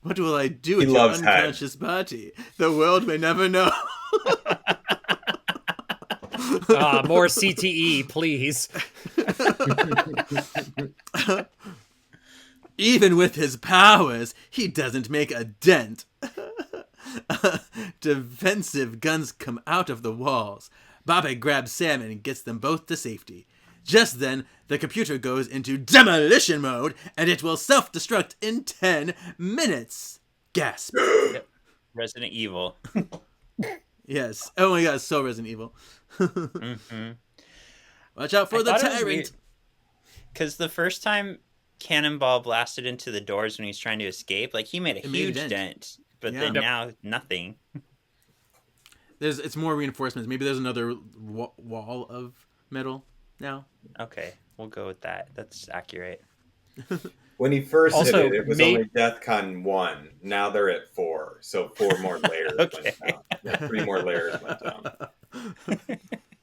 What will I do He with your loves head. unconscious body? The world may never know. More CTE, please. Even with his powers, he doesn't make a dent. Defensive guns come out of the walls. Bobby grabs Sam and gets them both to safety. Just then, the computer goes into demolition mode, and it will self-destruct in 10 minutes. Gasp. Resident Evil. Yes. Oh my god, it's so Resident Evil. Mm-hmm. Watch out for the tyrant. Because the first time Cannonball blasted into the doors when he's trying to escape, like he made a huge dent. But Yeah. then Yep. now nothing. It's more reinforcements. Maybe there's another wall of metal now. Okay, we'll go with that. That's accurate. When he first Also, hit it was only DEFCON 1. Now they're at 4. So 4 more layers Okay. went down. Yeah, 3 more layers went down.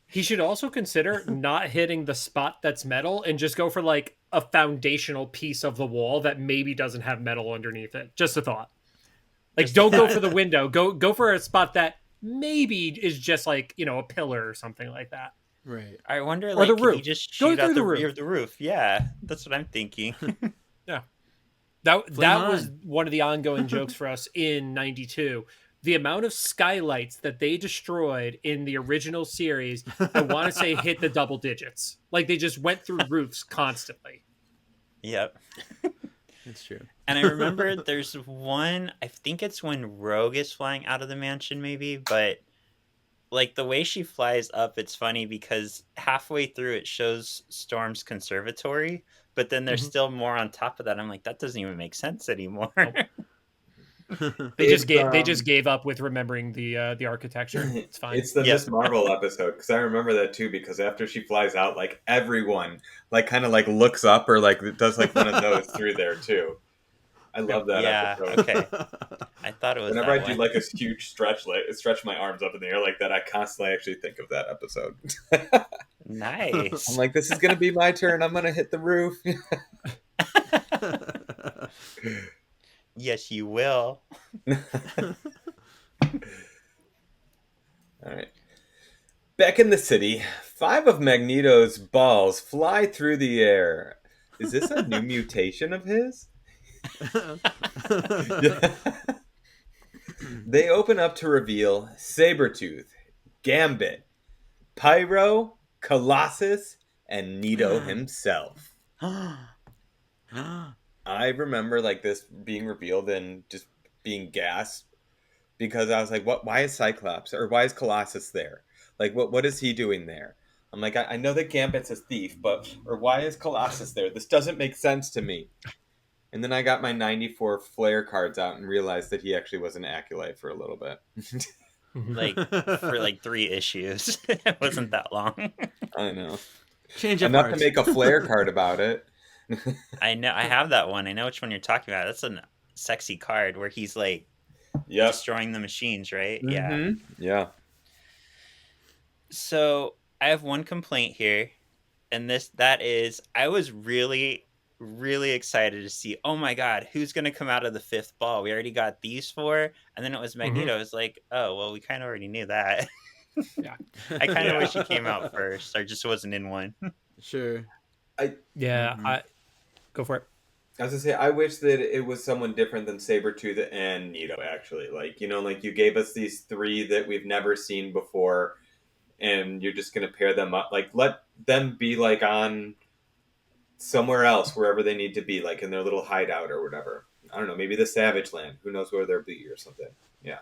He should also consider not hitting the spot that's metal and just go for like a foundational piece of the wall that maybe doesn't have metal underneath it. Just a thought. Like, don't go for the window. Go for a spot that maybe is just like, a pillar or something like that. Right. I wonder, Or like, the can roof. he just Go shoot out through the the rear roof. of the roof? Yeah, that's what I'm thinking. That Flame was on. one of the ongoing jokes for us in 92. The amount of skylights that they destroyed in the original series, I want to say hit the double digits. Like, they just went through roofs constantly. Yep. It's true. And I remember there's one, I think it's when Rogue is flying out of the mansion, maybe, but like the way she flies up, it's funny because halfway through it shows Storm's conservatory, but then there's still more on top of that. I'm like, that doesn't even make sense anymore. They just gave up with remembering the architecture. It's fine. It's the Miss Marvel episode, because I remember that too, because after she flies out, like everyone like kind of like looks up or like does like one of those through there too. I love that episode. Okay. I thought it was Whenever I that do one. like a huge stretch my arms up in the air like that, I constantly actually think of that episode. Nice. I'm like, this is gonna be my turn. I'm gonna hit the roof. Yes, you will. All right. Back in the city, 5 of Magneto's balls fly through the air. Is this a new mutation of his? They open up to reveal Sabretooth, Gambit, Pyro, Colossus, and Nito himself. I remember like this being revealed and just being gasped because I was like, "What? Why is Cyclops or why is Colossus there? Like, what is he doing there?" I'm like, I know that Gambit's a thief, but why is Colossus there? This doesn't make sense to me. And then I got my 94 flare cards out and realized that he actually was an acolyte for a little bit. Like for like 3 issues. It wasn't that long. I know. Change of Enough heart. to make a flare card about it. I know. I have that one. I know which one you're talking about. That's a sexy card where he's like Yep. destroying the machines, right? Yeah. Mhm. Yeah. So I have one complaint here, and that is I was really, really excited to see, oh my god, who's gonna come out of the fifth ball? We already got these four, and then it was Magneto. It's like, oh well, we kind of already knew that. Yeah. I kind of Yeah. wish he came out first, or just wasn't in one. Sure. Yeah, Mhm. go for it. I was gonna say, I wish that it was someone different than Sabretooth and Nito, actually. Like, like you gave us these three that we've never seen before, and you're just gonna pair them up. Like, let them be, like, on somewhere else, wherever they need to be, like in their little hideout or whatever. I don't know, maybe the Savage Land. Who knows where they'll be or something. Yeah.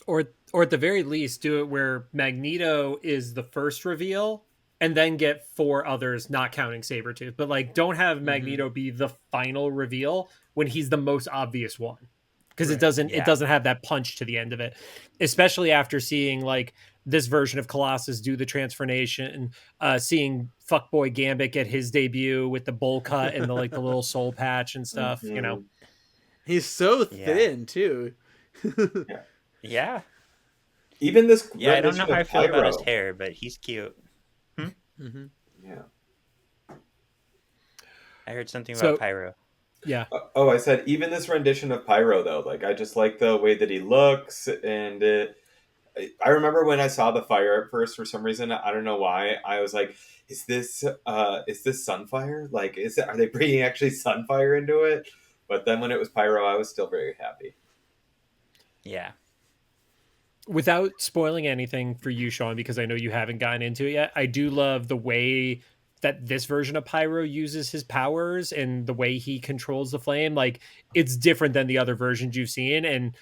Or at the very least, do it where Magneto is the first reveal, and then get four others, not counting Sabretooth. But like, don't have Magneto be the final reveal when he's the most obvious one, because Right. it Yeah. doesn't have that punch to the end of it. Especially after seeing like this version of Colossus do the transformation, seeing Fuckboy Gambit get his debut with the bowl cut and the like the little soul patch and stuff. You know, Mhm. He's so Yeah. thin too. Yeah. Even this Yeah, I don't know rendition how I of feel about his Pyro. hair, but he's cute. hmm Yeah. I heard something So- about Pyro. yeah. Oh, I said even this rendition of Pyro though. Like, I just like the way that he looks, and I remember when I saw the fire at first. For some reason, I don't know why, I was like, "Is this Sunfire? Like, are they bringing actually Sunfire into it?" But then when it was Pyro, I was still very happy. Yeah. Without spoiling anything for you, Sean, because I know you haven't gotten into it yet, I do love the way that this version of Pyro uses his powers and the way he controls the flame. Like, it's different than the other versions you've seen, and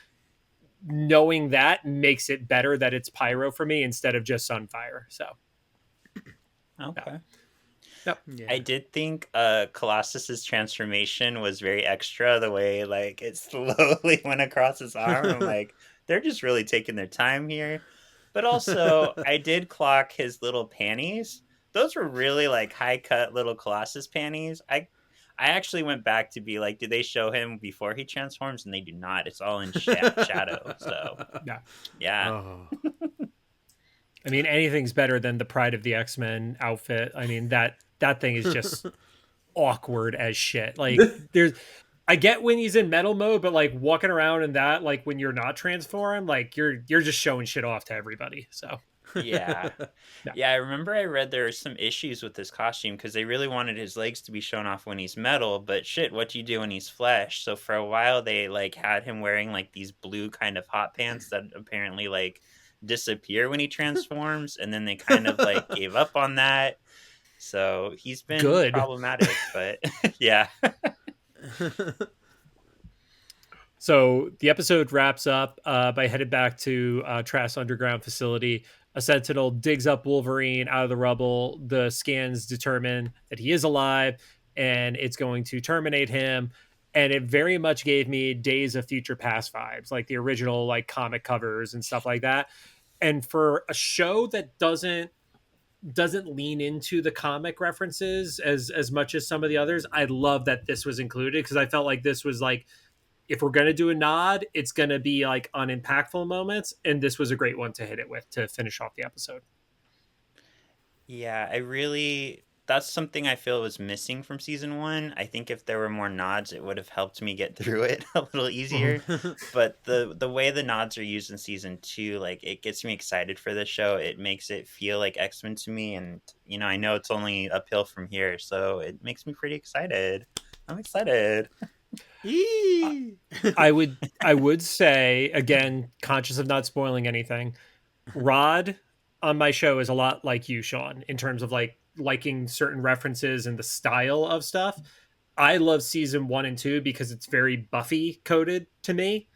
knowing that makes it better that it's Pyro for me instead of just Sunfire. So, Okay. yep. Yeah. I did think Colossus's transformation was very extra, the way like it slowly went across his arm. I'm like, they're just really taking their time here. But also, I did clock his little panties. Those were really like high cut little Colossus panties. I actually went back to be like, did they show him before he transforms? And they do not. It's all in shadow. So yeah. Oh. I mean, anything's better than the Pride of the X-Men outfit. I mean, that thing is just awkward as shit. Like, I get when he's in metal mode, but like walking around in that, like when you're not transformed, like you're just showing shit off to everybody. So Yeah. Yeah. Yeah, I remember I read there were some issues with this costume because they really wanted his legs to be shown off when he's metal, but shit, what do you do when he's flesh? So for a while they like had him wearing like these blue kind of hot pants that apparently like disappear when he transforms, and then they kind of like gave up on that. So he's been Good. problematic, but yeah. So the episode wraps up by headed back to Trask's underground facility. A sentinel digs up Wolverine out of the rubble. The scans determine that he is alive, and it's going to terminate him. And it very much gave me Days of Future Past vibes, like the original like comic covers and stuff like that. And for a show that doesn't lean into the comic references as much as some of the others, I love that this was included, because I felt like this was like, if we're going to do a nod, it's going to be like on impactful moments. And this was a great one to hit it with to finish off the episode. Yeah, that's something I feel was missing from season 1. I think if there were more nods, it would have helped me get through it a little easier. But the way the nods are used in season 2, like it gets me excited for the show. It makes it feel like X-Men to me, and I know it's only uphill from here, so it makes me pretty excited. I'm excited. I would say, again, conscious of not spoiling anything, Rod on my show is a lot like you, Sean, in terms of like liking certain references and the style of stuff. I love season 1 and 2 because it's very Buffy coded to me.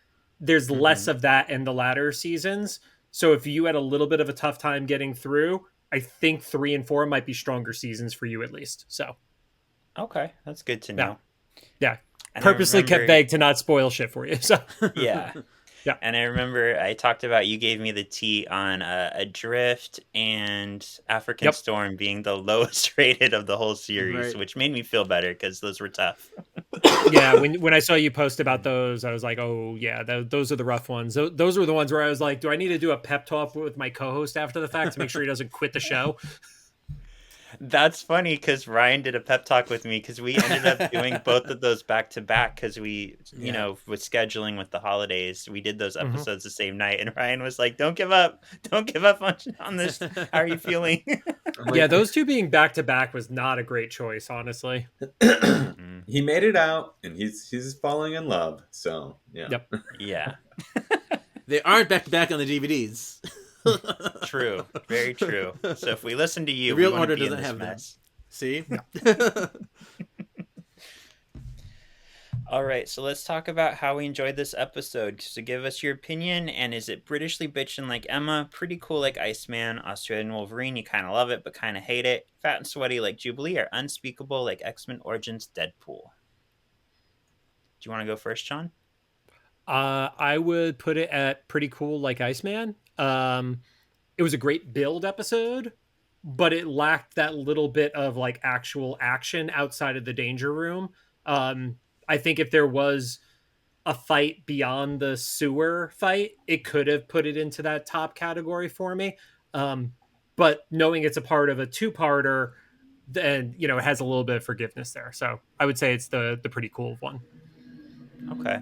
There's less of that in the latter seasons. So if you had a little bit of a tough time getting through, I think 3 and 4 might be stronger seasons for you at least. So Okay, that's good to know. yeah. And I Purposely kept remember- vague to not spoil shit for you. So Yeah. Yeah. And I remember I talked about, you gave me the tea on Adrift and African Yep. Storm being the lowest rated of the whole series, Right. which made me feel better because those were tough. Yeah, when I saw you post about those, I was like, oh yeah, those are the rough ones. Those were the ones where I was like, do I need to do a pep talk with my co-host after the fact to make sure he doesn't quit the show? That's funny because Ryan did a pep talk with me because we ended up doing both of those back to back because we, with scheduling with the holidays, we did those episodes the same night. And Ryan was like, "Don't give up on this. How are you feeling?" Yeah, those two being back to back was not a great choice, honestly. He made it out, and he's falling in love. So yeah, Yep. Yeah, They aren't back to back on the DVDs. true, very true. So if we listen to you, The real we want order to be in doesn't this have mess. See? All right, so let's talk about how we enjoyed this episode. So give us your opinion, and is it Britishly bitchin' like Emma, pretty cool like Iceman, Australian Wolverine, you kind of love it but kind of hate it, fat and sweaty like Jubilee, or unspeakable like X-Men Origins Deadpool? Do you want to go first, John? I would put it at pretty cool like Iceman. It was a great build episode, but it lacked that little bit of like actual action outside of the danger room. I think if there was a fight beyond the sewer fight, it could have put it into that top category for me. But knowing it's a part of a two-parter, then it has a little bit of forgiveness there. So I would say it's the pretty cool one. Okay.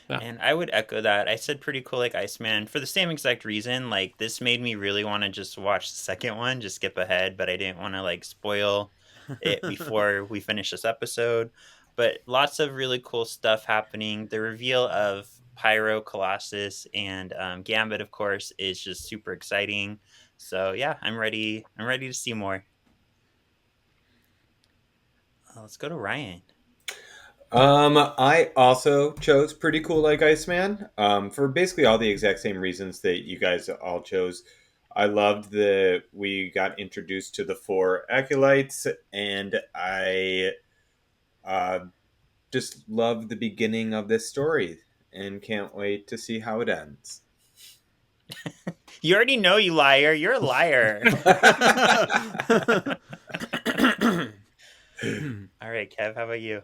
Yeah. And I would echo that. I said pretty cool like Iceman for the same exact reason. Like, this made me really want to just watch the second one, just skip ahead, but I didn't want to like spoil it before we finish this episode. But lots of really cool stuff happening. The reveal of Pyro, Colossus, and Gambit, of course, is just super exciting. So yeah, I'm ready to see more. Let's go to Ryan. I also chose pretty cool like Iceman. For basically all the exact same reasons that you guys all chose. I loved that we got introduced to the 4 acolytes, and I just love the beginning of this story and can't wait to see how it ends. You already know, you liar. You're a liar. All right, Kev, how about you?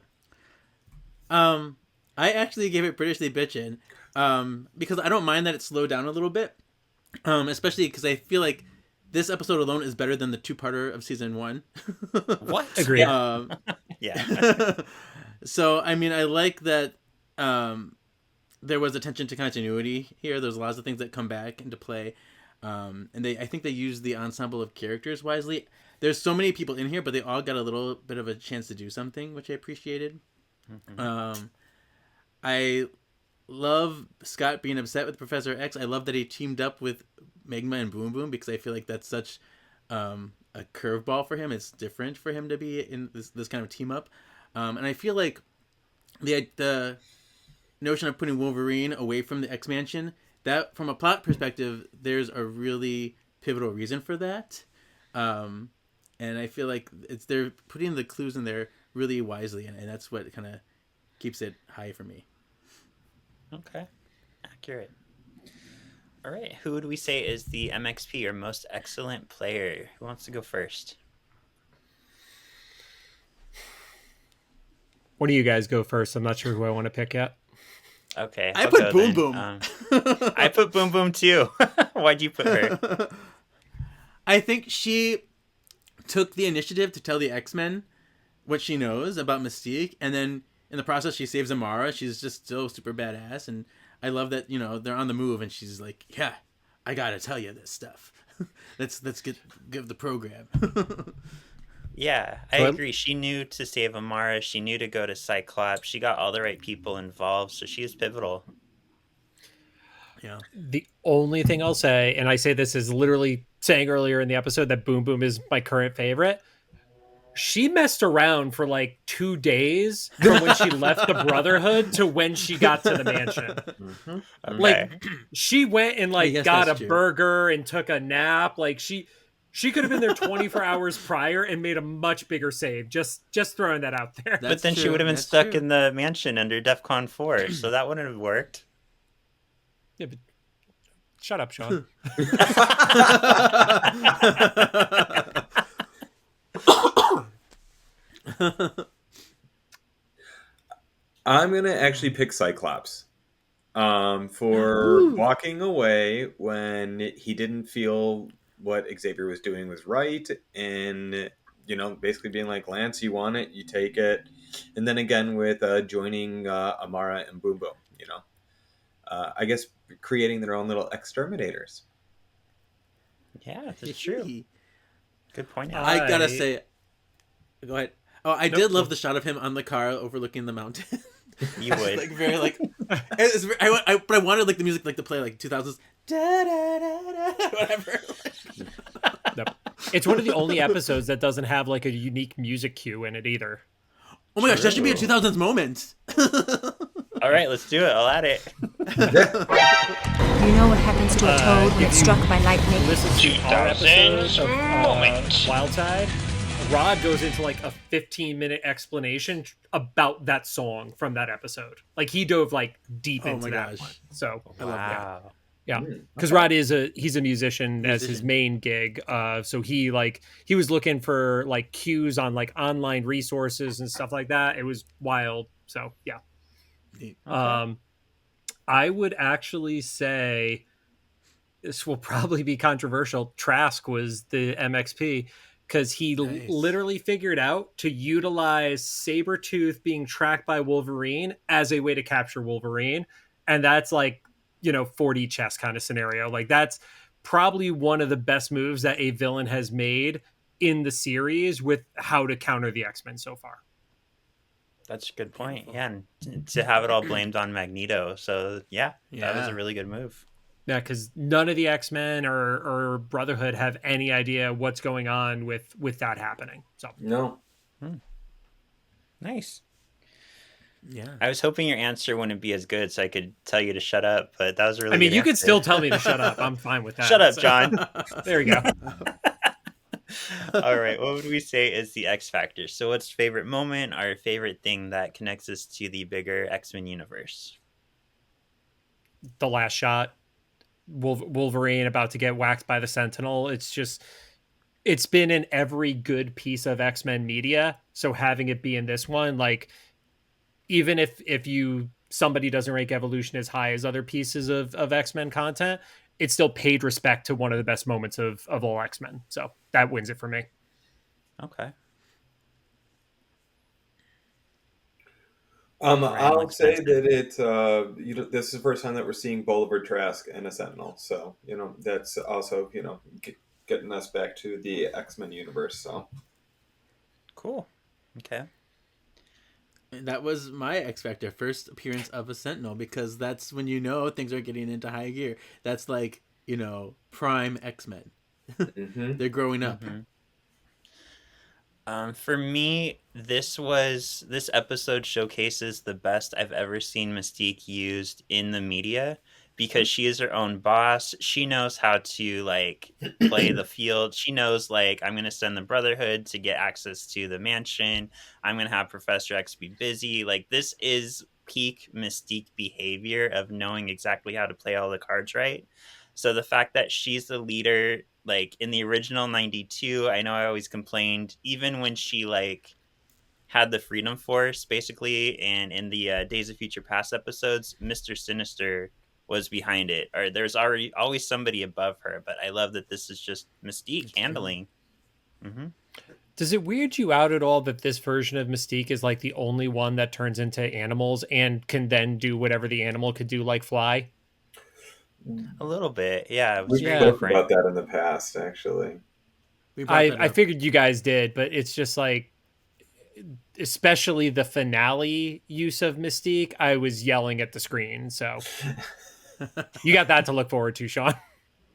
I actually gave it Britishly bitchin', because I don't mind that it slowed down a little bit, especially because I feel like this episode alone is better than the 2-parter of season 1. What? Agree. Yeah. So I mean, I like that there was attention to continuity here. There's lots of things that come back into play, and I think they used the ensemble of characters wisely. There's so many people in here, but they all got a little bit of a chance to do something, which I appreciated. Mm-hmm. I love Scott being upset with Professor X. I love that he teamed up with Magma and Boom Boom, because I feel like that's such a curveball for him. It's different for him to be in this kind of team up. And I feel like the notion of putting Wolverine away from the X-Mansion, that from a plot perspective, there's a really pivotal reason for that. And I feel like they're putting the clues in there really wisely, and that's what kind of keeps it high for me. Okay. Accurate. All right. Who would we say is the MXP, or most excellent player? Who wants to go first? What do you guys go first? I'm not sure who I want to pick yet. Okay. I I'll put go Boom then. Boom. I put Boom Boom too. Why'd you put her? I think she took the initiative to tell the X-Men what she knows about Mystique, and then in the process she saves Amara. She's just so super badass, and I love that they're on the move, and she's like, yeah, I gotta tell you this stuff. let's give the program. Yeah, I agree. She knew to save Amara. She knew to go to Cyclops. She got all the right people involved, so she is pivotal. Yeah. The only thing I'll say, and I say this is literally saying earlier in the episode that Boom Boom is my current favorite. She messed around for like 2 days from when she left the Brotherhood to when she got to the mansion. Mm-hmm. Okay. Like, she went and like got a true. burger and took a nap. Like she could have been there 24 hours prior and made a much bigger save. Just throwing that out there. But then she would have been stuck in the mansion under DEFCON 4, so that wouldn't have worked. Yeah, but shut up, Sean. I'm gonna actually pick Cyclops. For Ooh. walking away when he didn't feel what Xavier was doing was right, and basically being like, Lance, you want it, you take it, and then again with joining Amara and Boom Boom. I guess creating their own little exterminators. Yeah, that's true. Good point. Out. I gotta say, go ahead. Oh, I did love Nope. the shot of him on the car overlooking the mountain. You would. Like very like. But I wanted like the music like to play like 2000s. Da, da, da, da, whatever. Nope. It's one of the only episodes that doesn't have like a unique music cue in it either. Oh my gosh, that should be a 2000s moment. All right, let's do it. I'll add it. You know what happens to a toad when it's struck by lightning? Listen to our episode of moment. Wildside. Rod goes into like a 15-minute explanation about that song from that episode. Like he dove like deep into that one. So I love that. yeah, because Rod he's a musician as his main gig. So he was looking for like cues on like online resources and stuff like that. It was wild. So yeah. Okay. I would actually say this will probably be controversial. Trask was the MXP because he Nice. literally figured out to utilize Sabretooth being tracked by Wolverine as a way to capture Wolverine. And that's like, 4D chess kind of scenario. Like that's probably one of the best moves that a villain has made in the series with how to counter the X-Men so far. That's a good point. Yeah, and to have it all blamed on Magneto. So yeah, that was a really good move. Yeah, because none of the X-Men or Brotherhood have any idea what's going on with that happening. So No. Nice. Yeah. I was hoping your answer wouldn't be as good, so I could tell you to shut up. But that was a really. I mean, good you could answer. still tell me to shut up. I'm fine with that. Shut up, So- John. There you go. All right, what would we say is the X factor? So, what's favorite moment, our favorite thing that connects us to the bigger X-Men universe? The last shot, Wolverine about to get whacked by the Sentinel. It's been in every good piece of X-Men media. So having it be in this one, like even if somebody doesn't rank Evolution as high as other pieces of X-Men content, it still paid respect to one of the best moments of all X-Men. So that wins it for me. Okay. I'll say that it's this is the first time that we're seeing Boliver Trask and a Sentinel, so that's also getting us back to the X-Men universe. So Cool. Okay. That was my X Factor, first appearance of a Sentinel, because that's when things are getting into high gear. That's like, prime X-Men. They're growing up. For me, this episode showcases the best I've ever seen Mystique used in the media, because she is her own boss. She knows how to play the field. She knows I'm going to send the Brotherhood to get access to the mansion. I'm going to have Professor X be busy. This is peak Mystique behavior of knowing exactly how to play all the cards right. So the fact that she's the leader, in the original 92, I know I always complained, even when she had the Freedom Force basically, and in the Days of Future Past episodes, Mr. Sinister was behind it, or there's always somebody above her. But I love that this is just Mystique handling. Does it weird you out at all that this version of Mystique is the only one that turns into animals and can then do whatever the animal could do, like fly? A little bit, yeah. It was We've very talked different. about that in the past, actually. I figured you guys did, but it's just especially the finale use of Mystique, I was yelling at the screen. So you got that to look forward to, Sean.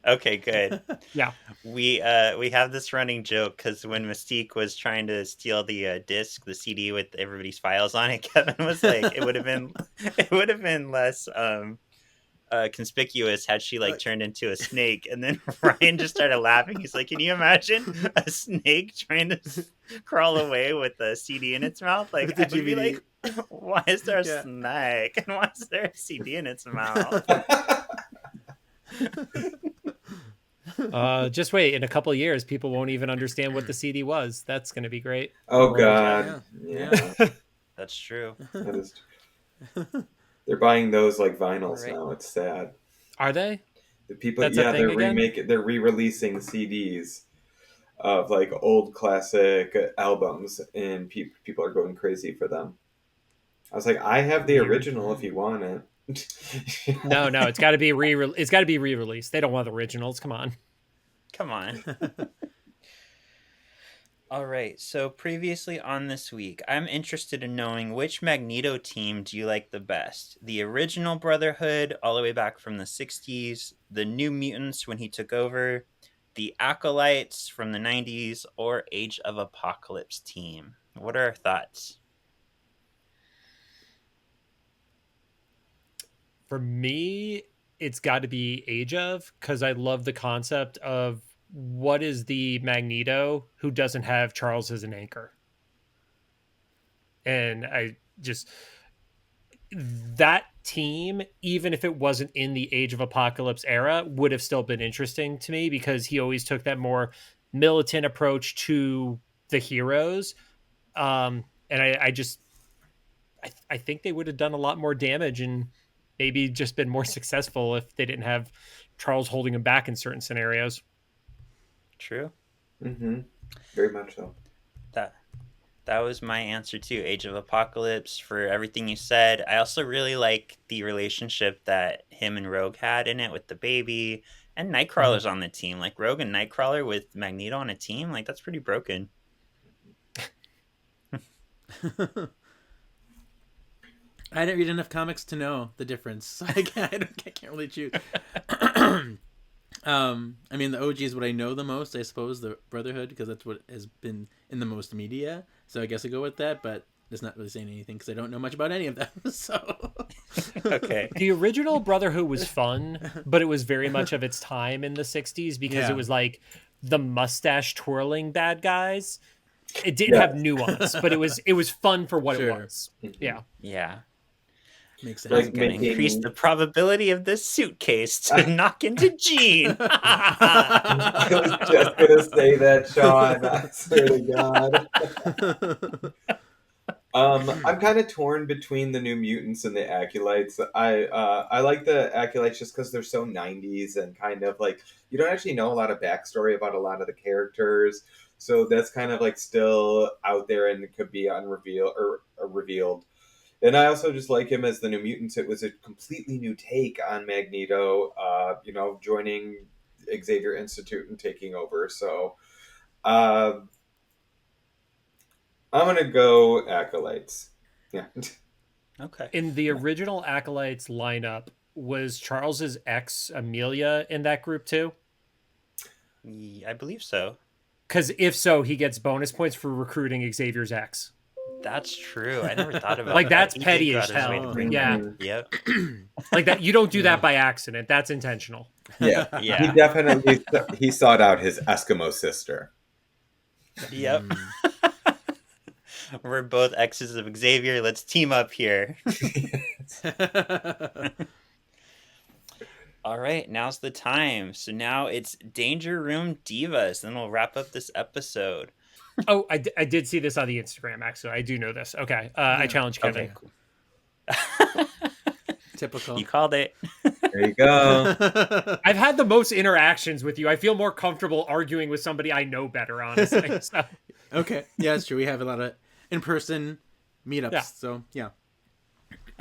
Okay, good. Yeah. We have this running joke because when Mystique was trying to steal the disc, the CD with everybody's files on it, Kevin was like, it would have been less conspicuous had she turned into a snake. And then Ryan just started laughing. He's like, can you imagine a snake trying to crawl away with a CD in its mouth? I would be like, why is there a snake and why is there a CD in its mouth? Just wait, in a couple of years people won't even understand what the CD was. That's going to be great. Oh god. Yeah. That's true. That is. They're buying those like vinyls Alright. now. It's sad. Are they? The people, That's a yeah, thing they're again? they're re-releasing CDs of like old classic albums, and people are going crazy for them. I was like, I have the Weird. original if you want it. No, it's got to be it's got to be re-released. They don't want the originals. Come on. Come on. All right. So previously on this week, I'm interested in knowing which Magneto team do you like the best? The original Brotherhood, all the way back from the 60s, the New Mutants when he took over, the Acolytes from the 90s, or Age of Apocalypse team? What are our thoughts? For me, it's got to be Age of, because I love the concept of what is the Magneto who doesn't have Charles as an anchor. And I just, that team, even if it wasn't in the Age of Apocalypse era, would have still been interesting to me, because he always took that more militant approach to the heroes. And I think they would have done a lot more damage and maybe just been more successful if they didn't have Charles holding him back in certain scenarios. True. Mm-hmm. Very much so. That was my answer too. Age of Apocalypse, for everything you said. I also really like the relationship that him and Rogue had in it with the baby, and Nightcrawler's on the team. Like Rogue and Nightcrawler with Magneto on a team, like that's pretty broken. I didn't read enough comics to know the difference, so I can't really choose. I mean, the OG is what I know the most, I suppose, the Brotherhood, because that's what has been in the most media. So I guess I go with that, but it's not really saying anything because I don't know much about any of them. So Okay. The original Brotherhood was fun, but it was very much of its time in the 60s, because Yeah. it was like the mustache twirling bad guys. It didn't have nuance, but it was fun for what it was. Yeah. Yeah. makes sense. Like I'm gonna making- increase the probability of this suitcase to knock into Gene. I was just gonna say that, Sean. I swear to God. I'm kind of torn between the New Mutants and the Acolytes. I like the Acolytes just because they're so 90s and kind of like you don't actually know a lot of backstory about a lot of the characters, so that's kind of like still out there and it could be unrevealed or revealed. And I also just like him as the New Mutants. It was a completely new take on Magneto, joining Xavier Institute and taking over. So I'm going to go Acolytes. Yeah. Okay. In the original Acolytes lineup, was Charles's ex Amelia in that group too? I believe so. Because if so, he gets bonus points for recruiting Xavier's ex. That's true. I never thought about Like, that. that's He did petty go as out of his way hell. to bring Yeah. them. Yep. Like that, you don't do that by accident. That's intentional. Yeah. Yeah. He definitely he sought out his Eskimo sister. Yep. We're both exes of Xavier. Let's team up here. All right, now's the time. So now it's Danger Room Divas, and we'll wrap up this episode. Oh, I did see this on the Instagram, actually. I do know this. Okay. I challenge Kevin. Okay. Typical. You called it. There you go. I've had the most interactions with you. I feel more comfortable arguing with somebody I know better, honestly. So, Okay. Yeah, it's true. We have a lot of in-person meetups. Yeah. So, yeah.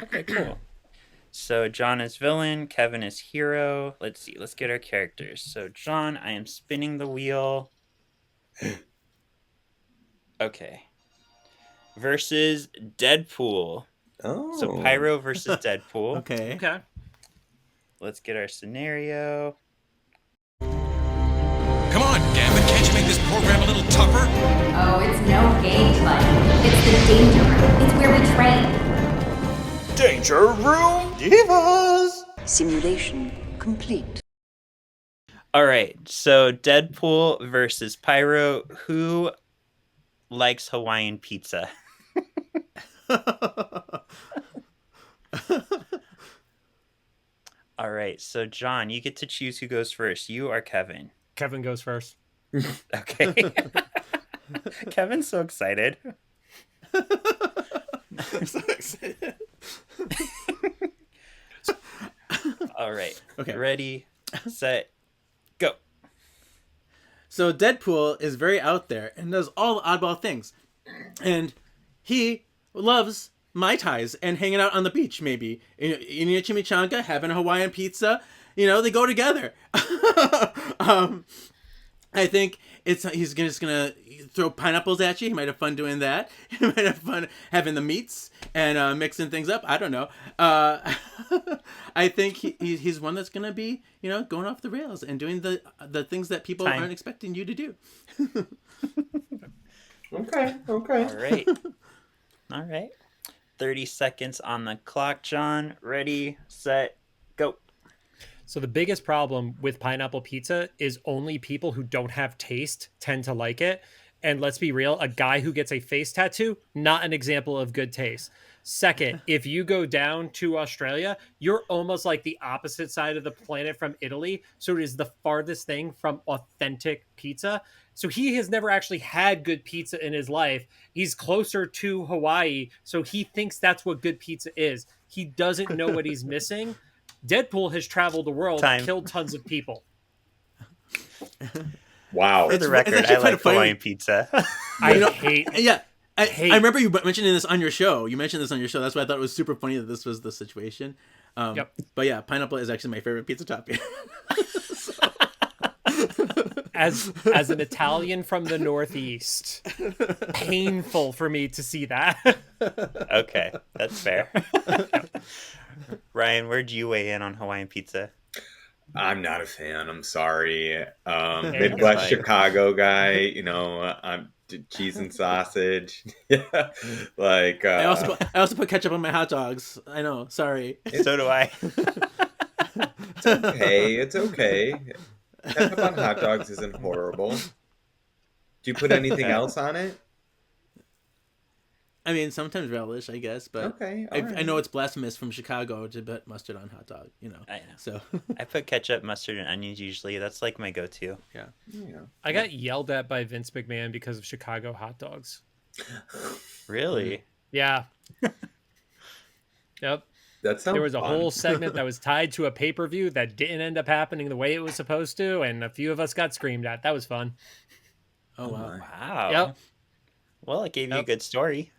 Okay, cool. So John is villain, Kevin is hero. Let's see. Let's get our characters. So John, I am spinning the wheel. Okay. Versus Deadpool. Oh. So Pyro versus Deadpool. Okay. okay. Let's get our scenario. Come on, Gambit, can't you make this program a little tougher? Oh, it's no game tonight. It's the danger room. It's where we train. Danger Room Divas! Simulation complete. All right. So Deadpool versus Pyro. Who likes Hawaiian pizza? All right. So John, you get to choose who goes first. You or Kevin? Kevin goes first. Okay. Kevin's so excited. I'm so excited. All right. Okay. Ready, set, go. So Deadpool is very out there and does all the oddball things. And he loves Mai Tais and hanging out on the beach, maybe. Eating a chimichanga, having a Hawaiian pizza. They go together. I think he's just gonna throw pineapples at you. He might have fun doing that. He might have fun having the meats and mixing things up. I don't know. I think he's one that's gonna be going off the rails and doing the things that people aren't expecting you to do. Okay. All right. 30 seconds on the clock, John. Ready, set, go. So the biggest problem with pineapple pizza is only people who don't have taste tend to like it. And let's be real, a guy who gets a face tattoo, not an example of good taste. Second, if you go down to Australia, you're almost like the opposite side of the planet from Italy. So it is the farthest thing from authentic pizza. So he has never actually had good pizza in his life. He's closer to Hawaii. So he thinks that's what good pizza is. He doesn't know what he's missing. Deadpool has traveled the world, killed tons of people. Wow. For the record, I like Hawaiian pizza. I remember you mentioning this on your show. You mentioned this on your show. That's why I thought it was super funny that this was the situation. But yeah, pineapple is actually my favorite pizza topping. As an Italian from the Northeast, painful for me to see that. Okay, that's fair. Ryan, where'd you weigh in on Hawaiian pizza? I'm not a fan. I'm sorry. Midwest Chicago guy. I'm cheese and sausage. Yeah, like I also put ketchup on my hot dogs. I know. Sorry. So do I. It's okay. Ketchup on hot dogs isn't horrible. Do you put anything else on it? I mean, sometimes relish, I guess, but okay, I know it's blasphemous from Chicago to put mustard on hot dog. I know. So I put ketchup, mustard, and onions usually. That's like my go-to. Yeah. I got yelled at by Vince McMahon because of Chicago hot dogs. Really? Yeah. Yep. There was a whole segment that was tied to a pay-per-view that didn't end up happening the way it was supposed to, and a few of us got screamed at. That was fun. Oh wow! Wow. Yep. Well, it gave you a good story.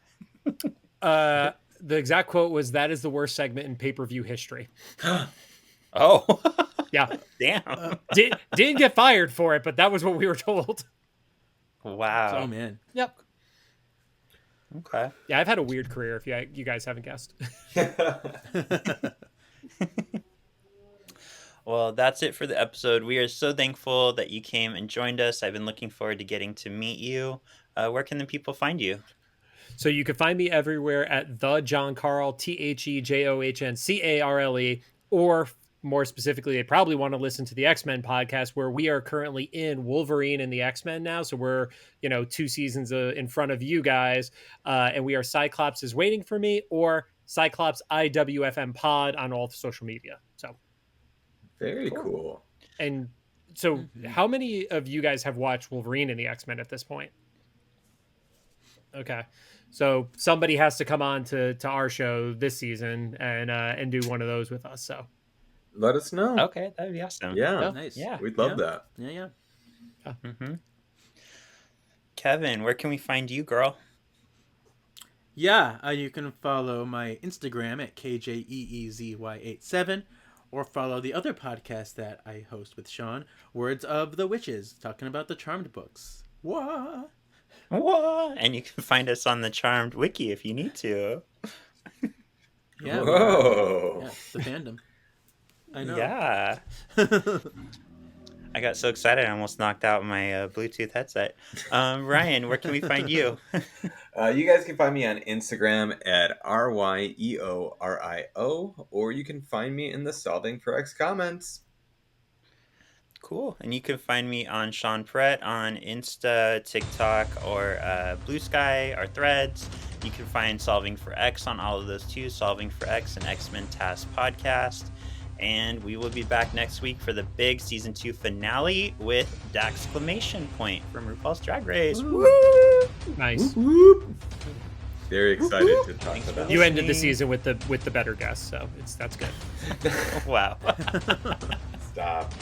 The exact quote was, "That is the worst segment in pay-per-view history." Oh. Yeah. Damn. Didn't get fired for it, but that was what we were told. Wow. Oh man. Yep. Okay. Yeah, I've had a weird career, if you guys haven't guessed. Well, that's it for the episode. We are so thankful that you came and joined us. I've been looking forward to getting to meet you. Where can the people find you? So you can find me everywhere at the John Carle, TheJohncCarle, or more specifically, they probably want to listen to the X-Men podcast, where we are currently in Wolverine and the X-Men now. So we're, 2 seasons in front of you guys. And we are Cyclops is Waiting for Me, or Cyclops IWFM pod on all social media. So very cool. And so how many of you guys have watched Wolverine and the X-Men at this point? Okay. So somebody has to come on to our show this season and do one of those with us. So let us know. Okay, that'd be awesome. Yeah, nice. Yeah, we'd love that. Yeah. Mm-hmm. Kevin, where can we find you, girl? Yeah, you can follow my Instagram at KJEEZY87, or follow the other podcast that I host with Sean, Words of the Witches, talking about the Charmed books. What? And you can find us on the Charmed Wiki if you need to. Yeah. Whoa. Yeah, the fandom. I know. Yeah. I got so excited I almost knocked out my Bluetooth headset. Ryan, where can we find you? You guys can find me on Instagram at RYEORIO, or you can find me in the Solving for X comments. Cool. And you can find me on Sean Pratt on Insta, TikTok, or Blue Sky, or Threads. You can find Solving for X on all of those too, Solving for X and X-Men Task Podcast. And we will be back next week for the big Season 2 finale with Daxclamation Point from RuPaul's Drag Race. Woo! Nice. Whoop, whoop. Very excited to talk about You ended the season with the better guess, so that's good. Wow. Stop.